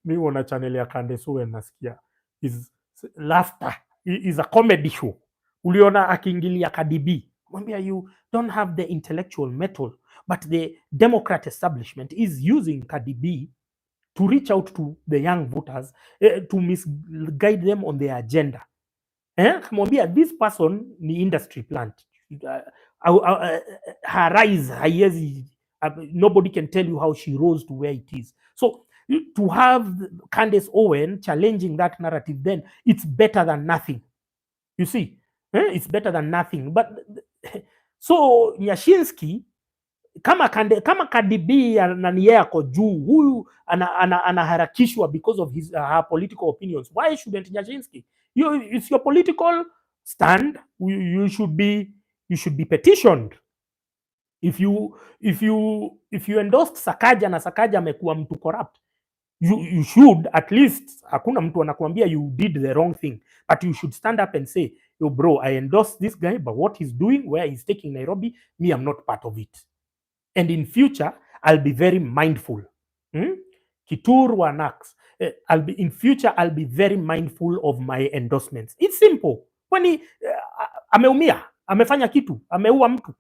Mi wana channel ya Candace Owen nasikia. Is laughter is a comedy show. Uliona akiingilia Cardi B. Mwambia, you don't have the intellectual metal, but the Democrat establishment is using Cardi B to reach out to the young voters, to misguide them on their agenda. Kamwambia, this person ni industry plant. Her rise, nobody can tell you how she rose to where it is. So to have Candace Owen challenging that narrative, then it's better than nothing. You see, it's better than nothing. But so Nyashinsky, kama Cardi B nani yako juu, huyu anaharakishwa because of her political opinions. Why shouldn't Nyashinsky? It's your political stand. You should be petitioned. If you endorsed Sakaja na Sakaja amekuwa mtu corrupt, you should at least, hakuna mtu anakuambia you did the wrong thing, but you should stand up and say, yo bro, I endorse this guy, but what he's doing, where he's taking Nairobi, me, I'm not part of it. And in future, I'll be very mindful. Kitur wa Nax. In future, I'll be very mindful of my endorsements. It's simple. Kwani ameumia, amefanya kitu, ameua mtu,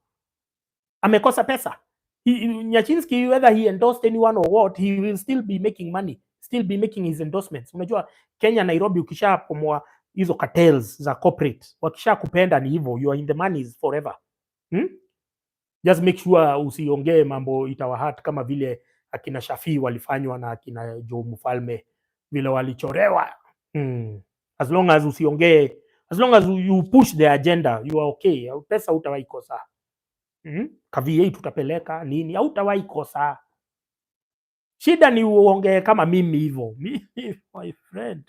amekosa pesa. Nyashinsky, whether he endorsed anyone or what, he will still be making money, still be making his endorsements. Unajua Kenya, Nairobi, ukishapomwa hizo cartels za corporate, wakisha kupenda ni hivyo, you are in the money forever. Just make sure usiongee mambo itawahat kama vile akina Shafii walifanywa na akina Joe Mfalme vile walichorewa. As long as usiongee, as long as you push the agenda, you are okay. Pesa utawahi kosa. Kavi tutapeleka nini, hautawahi kosa. Shida ni uongee kama mimi hivyo. My friend.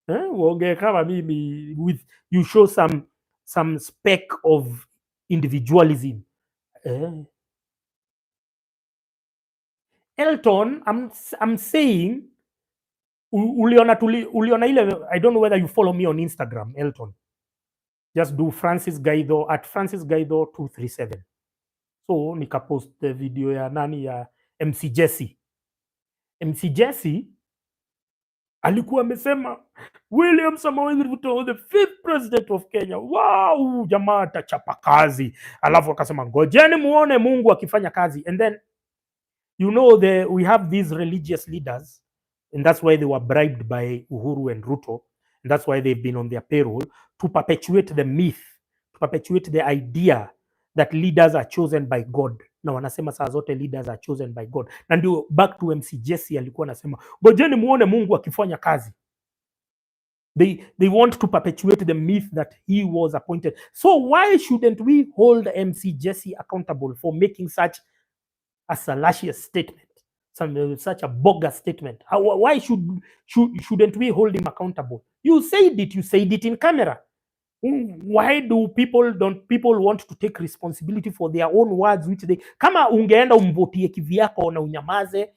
Uongee kama mimi with you show some speck of individualism. Elton, I'm saying, uliona ile, I don't know whether you follow me on Instagram, Elton. Just do Francis Gaido at Francis Gaido 237. So nikapost the video ya nani ya MC Jesse. MC Jesse alikuwa amesema William Samoei Ruto, the 5th president of Kenya. Wow, jamaa atachapa kazi. Alafu akasema ngojeni muone Mungu akifanya kazi. And then you know, we have these religious leaders, and that's why they were bribed by Uhuru and Ruto, and that's why they've been on their payroll, to perpetuate the myth, to perpetuate the idea that leaders are chosen by God. Na wanasema saa zote leaders are chosen by God. Na ndio back to MC Jesse alikuwa anasema ngojeni muone Mungu akifanya kazi. They want to perpetuate the myth that he was appointed. So why shouldn't we hold MC Jesse accountable for making such a salacious statement, such a bogus statement? Why shouldn't we hold him accountable? You said it in camera. Why do people want to take responsibility for their own words, which they, kama ungeenda umvotie kivyako na unyamaze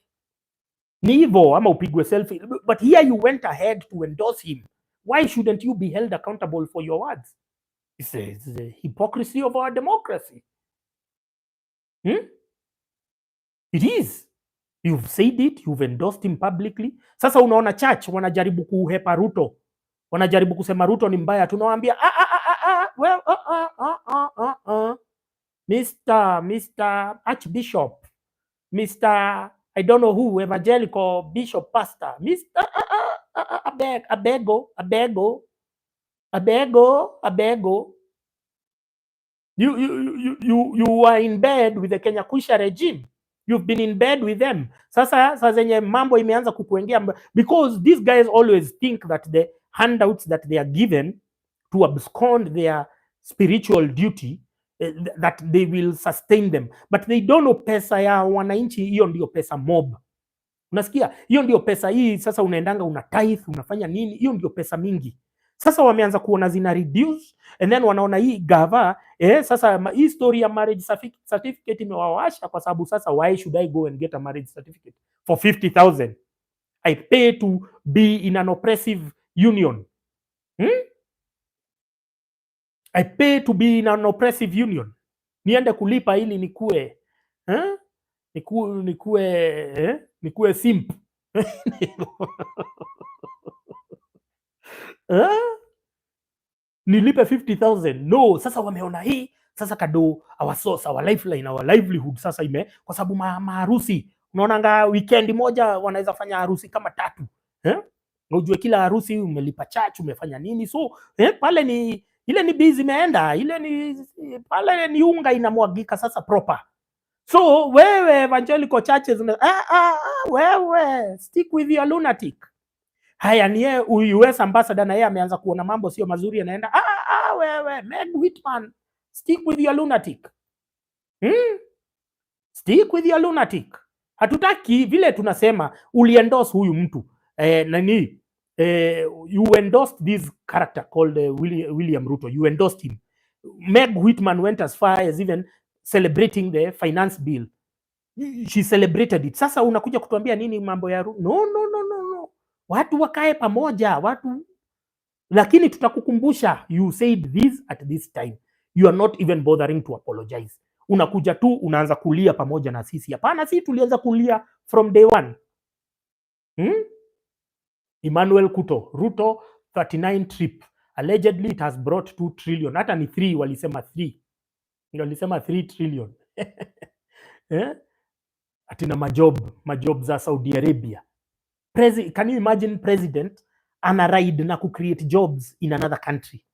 ni hivyo ama upigwe selfie, but here you went ahead to endorse him. Why shouldn't you be held accountable for your words? It's a hypocrisy of our democracy. It is. You've said it, you've endorsed him publicly. Sasa unaona church wanajaribu kuhepa Ruto, wanajaribu kusema Ruto ni mbaya, tunawaambia well, Mr. Archbishop, Mr. I don't know who, evangelical bishop pastor, Mr. Abego. You are in bed with the Kenya Kusha regime. You've been in bed with them. Sasa zenye mambo imeanza kukuengea, because these guys always think that the handouts that they are given to abscond their spiritual duty, that they will sustain them, but they don't know pesa ya wananchi, hiyo ndio pesa mob. Unasikia? Hiyo ndio pesa hii. Sasa unaendanga una tithe, unafanya nini? Hiyo ndio pesa mingi. Sasa wameanza kuona zina reduce, and then wanaona hii gava sasa hii story ya marriage certificate imewawasha, kwa sababu sasa why should I go and get a marriage certificate for 50,000? I pay to be in an oppressive union. I pay to be in an oppressive union. Niende kulipa ili nikue nikue simp. Nilipe 50,000. No, sasa wameona hii sasa kado our source, our lifeline, our livelihood sasa kwa sababu maharusi, unaonanga weekend moja wanaweza fanya harusi kama 3. Unajua kila harusi umelipa church, umefanya nini, so pale ni ile ni busy imeenda, ile ni pale ni unga inamwagika sasa proper. So wewe evangelical churches wewe stick with your lunatic. Haya ni yeye US ambassador, na yeye ameanza kuona mambo sio mazuri, anaenda wewe Meg Whitman, stick with your lunatic. Stick with your lunatic. Hatutaki vile tunasema uliendorse huyu mtu you endorsed this character called William Ruto. You endorsed him. Meg Whitman went as far as even celebrating the finance bill. She celebrated it. Sasa unakuja kutuambia nini mambo ya Ruto? No. Watu wakae pamoja, watu. Lakini tutakukumbusha, you said this at this time. You are not even bothering to apologize. Unakuja tu unaanza kulia pamoja na sisi. Hapana, sisi tulianza kulia from day one. Emmanuel Kuto, Ruto 39 trip. Allegedly it has brought 2 trillion. Hata ni 3 walisema 3. Walisema 3 trillion. Atina majob za Saudi Arabia. Can you imagine president ana ride na create jobs in another country?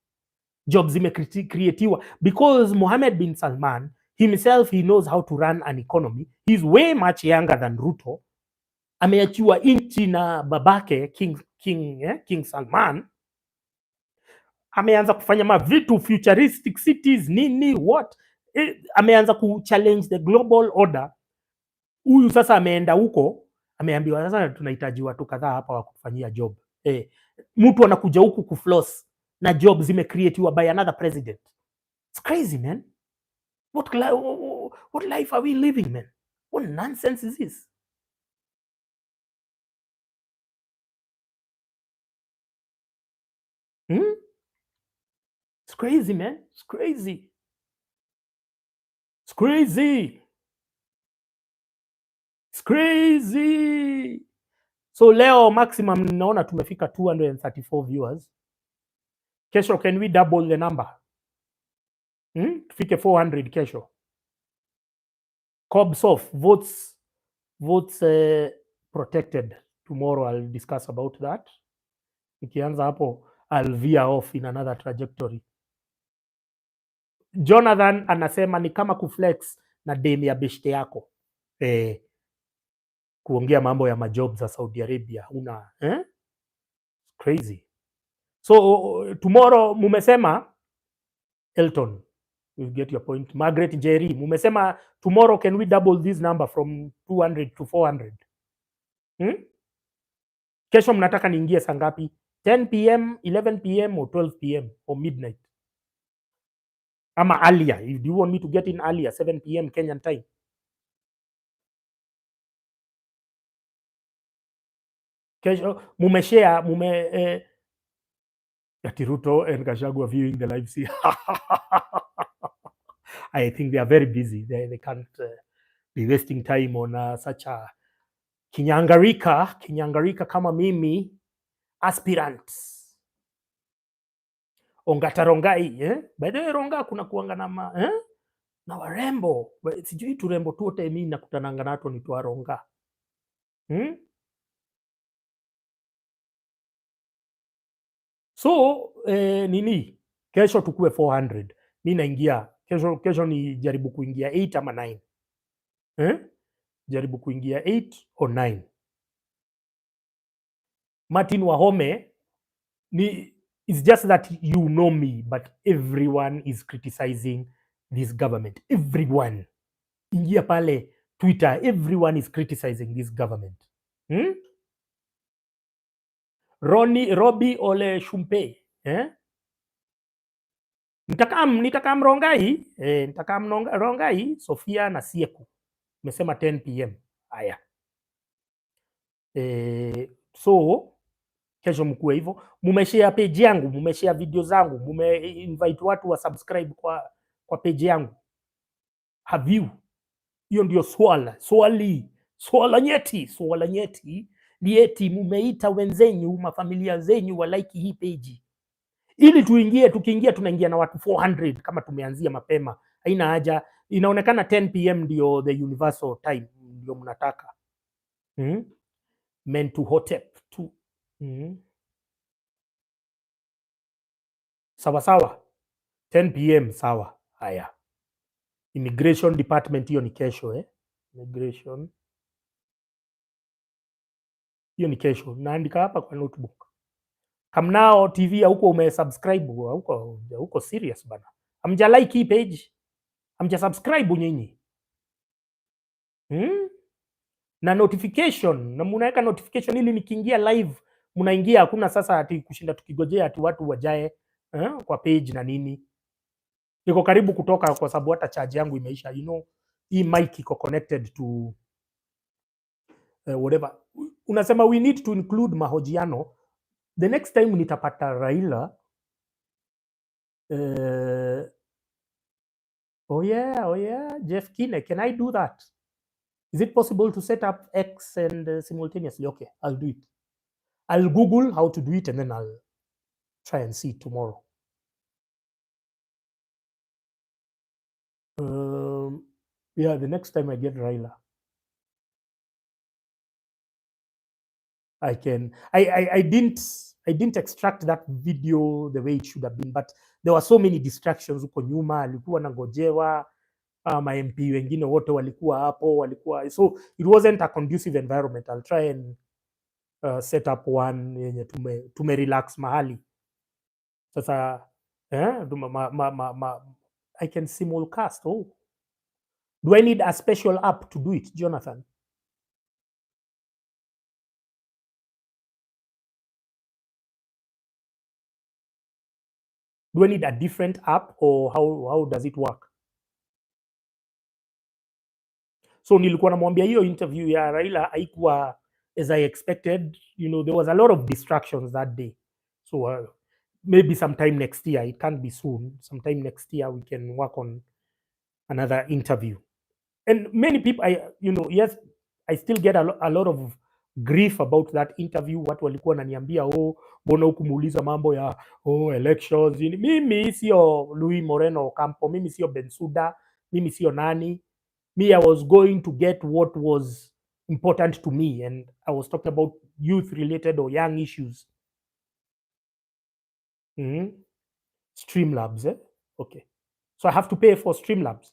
Jobs zimecreatiwa because Mohammed bin Salman himself, he knows how to run an economy. He's way much younger than Ruto. Ameachiwa inchi na babake King Salman. Ameanza kufanya mavitu futuristic cities nini what. Ameanza kuchallenge the global order. Huyu sasa ameenda huko, ameambiwa sasa tunahitaji watu kadhaa hapa wa kufanyia job. Mtu anakuja huku kufloss na job zimecreatiwa by another president. It's crazy, man. What life are we living, man? What nonsense is this? It's crazy, man. It's crazy. It's crazy. It's crazy. So leo maximum ninaona tumefika 234 viewers. Kesho can we double the number? Tufike 400 kesho. Cobsoft votes protected. Tomorrow I'll discuss about that. Nikianza hapo I'll veer off in another trajectory. Jonathan anasema ni kama kuflex na demi ya beshte yako. Kuongea mambo ya majob za Saudi Arabia. Crazy. So tomorrow mumesema Elton, you get your point. Margaret Jerry, mumesema tomorrow can we double this number from 200 to 400? Kesho mnataka niingie saa ngapi? 10 p.m, 11 p.m or 12 p.m or midnight? Ama earlier? Do you want me to get in earlier, 7 p.m Kenyan time? Kesho mumeshare ati Ruto and Gachagua viewing the live. I think they are very busy. They can't be wasting time on such a kinyangarika kama mimi aspirants. Ongata Rongai, by the way, Ronga kuna kuanga na warembo, sijui turembo tuote mimi nakutananga nato ni twa Ronga. So nini kesho tukue 400, mi naingia kesho ni jaribu kuingia 8 ama 9, jaribu kuingia 8 or 9. Martin Wahome it's just that you know me, but everyone is criticizing this government. Everyone. Ingia pale Twitter, everyone is criticizing this government. Robbie Ole Shumpe, nitakam Rongai, Rongai, Sofia na Sieku. Mesema 10 PM. Haya. So kesho mkue hivyo, mumeshare page yangu, mumeshare video zangu, invite watu wa subscribe kwa page yangu. Have you? Hiyo ndio swala nyeti ni eti mumeita wenzenyu, mafamilia zenyu wa like hii page, ili tukiingia tunaingia na watu 400 kama tumeanzia mapema. Haina haja, inaonekana 10 PM ndio the universal time ndio mnataka. Mentu Hotep tu. Sawa 10 PM sawa. Haya, immigration department hiyo ni kesho immigration hiyo ni kesho, naandika hapa kwa notebook. Kamnao TV huko umesubscribe huko serious bana, amja like hii page, amja subscribe nyinyi na notification, na munaweka notification ili nikiingia live mnaingia. Hakuna sasa ati kushinda tukigojea ati watu wajae kwa page na nini. Niko karibu kutoka kwa sababu hata charge yangu imeisha. Hii mic iko connected to whatever. Unasema we need to include mahojiano. The next time nitapata Raila. Oh yeah, Jeff Kine, can I do that? Is it possible to set up X and simultaneously? Okay, I'll do it. I'll Google how to do it and then I'll try and see tomorrow. Yeah, the next time I get Raila, I didn't extract that video the way it should have been, but there were so many distractions huko nyuma. Alikuwa nangojewa, ma MP wengine wote walikuwa hapo, so it wasn't a conducive environment. I'll try and set up one yenye tume relax mahali sasa. I can simulcast. Do I need a special app to do it, Jonathan? Do I need a different app or how does it work? So nilikuwa namwambia hiyo interview ya Raila haikuwa as I expected. There was a lot of distractions that day. So maybe sometime next year, it can't be soon. Sometime next year we can work on another interview. And many people, yes, I still get a lot of grief about that interview. Watu walikuwa naniambia, mbona hukumuuliza mambo ya elections. Mimi sio Luis Moreno Ocampo, mimi sio Bensuda, mimi sio nani. Me, I was going to get what was important to me, and I was talking about youth related or young issues. Streamlabs, okay. So I have to pay for Streamlabs.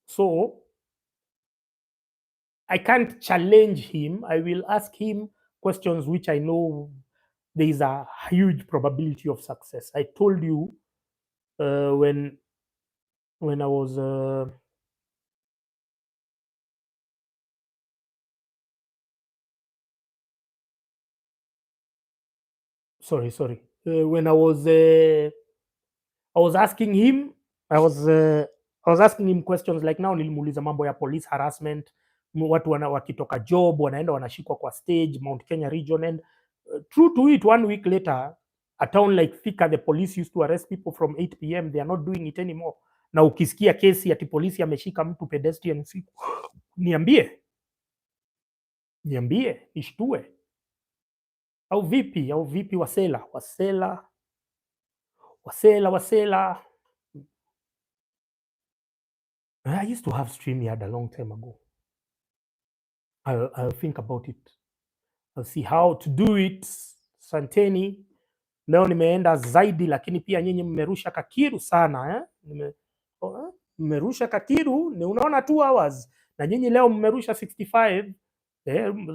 So I can't challenge him. I will ask him questions which I know there is a huge probability of success. I told you when I was sorry. When I was asking him, I was asking him questions like now nilimuuliza mambo ya police harassment, watu wakitoka job wanaenda wanashikwa kwa stage Mount Kenya region, and true to it, 1 week later a town like Thika, the police used to arrest people from 8 p.m. They are not doing it anymore. Na ukisikia kesi ati polisi ameshika mtu pedestrian usiku, niambie nishtue. Au vipi wasela. I used to have StreamYard a long time ago. I'll think about it. I'll see how to do it. Santeni. Leo nimeenda zaidi, lakini pia nyinyi mmerusha kakiru sana mmerusha kakiru, ni unaona 2 hours na nyinyi leo mmerusha 65.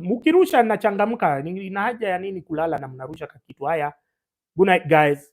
Mukirusha nachangamka, ina haja ya nini kulala na mnarusha kakitu? Haya, good night guys.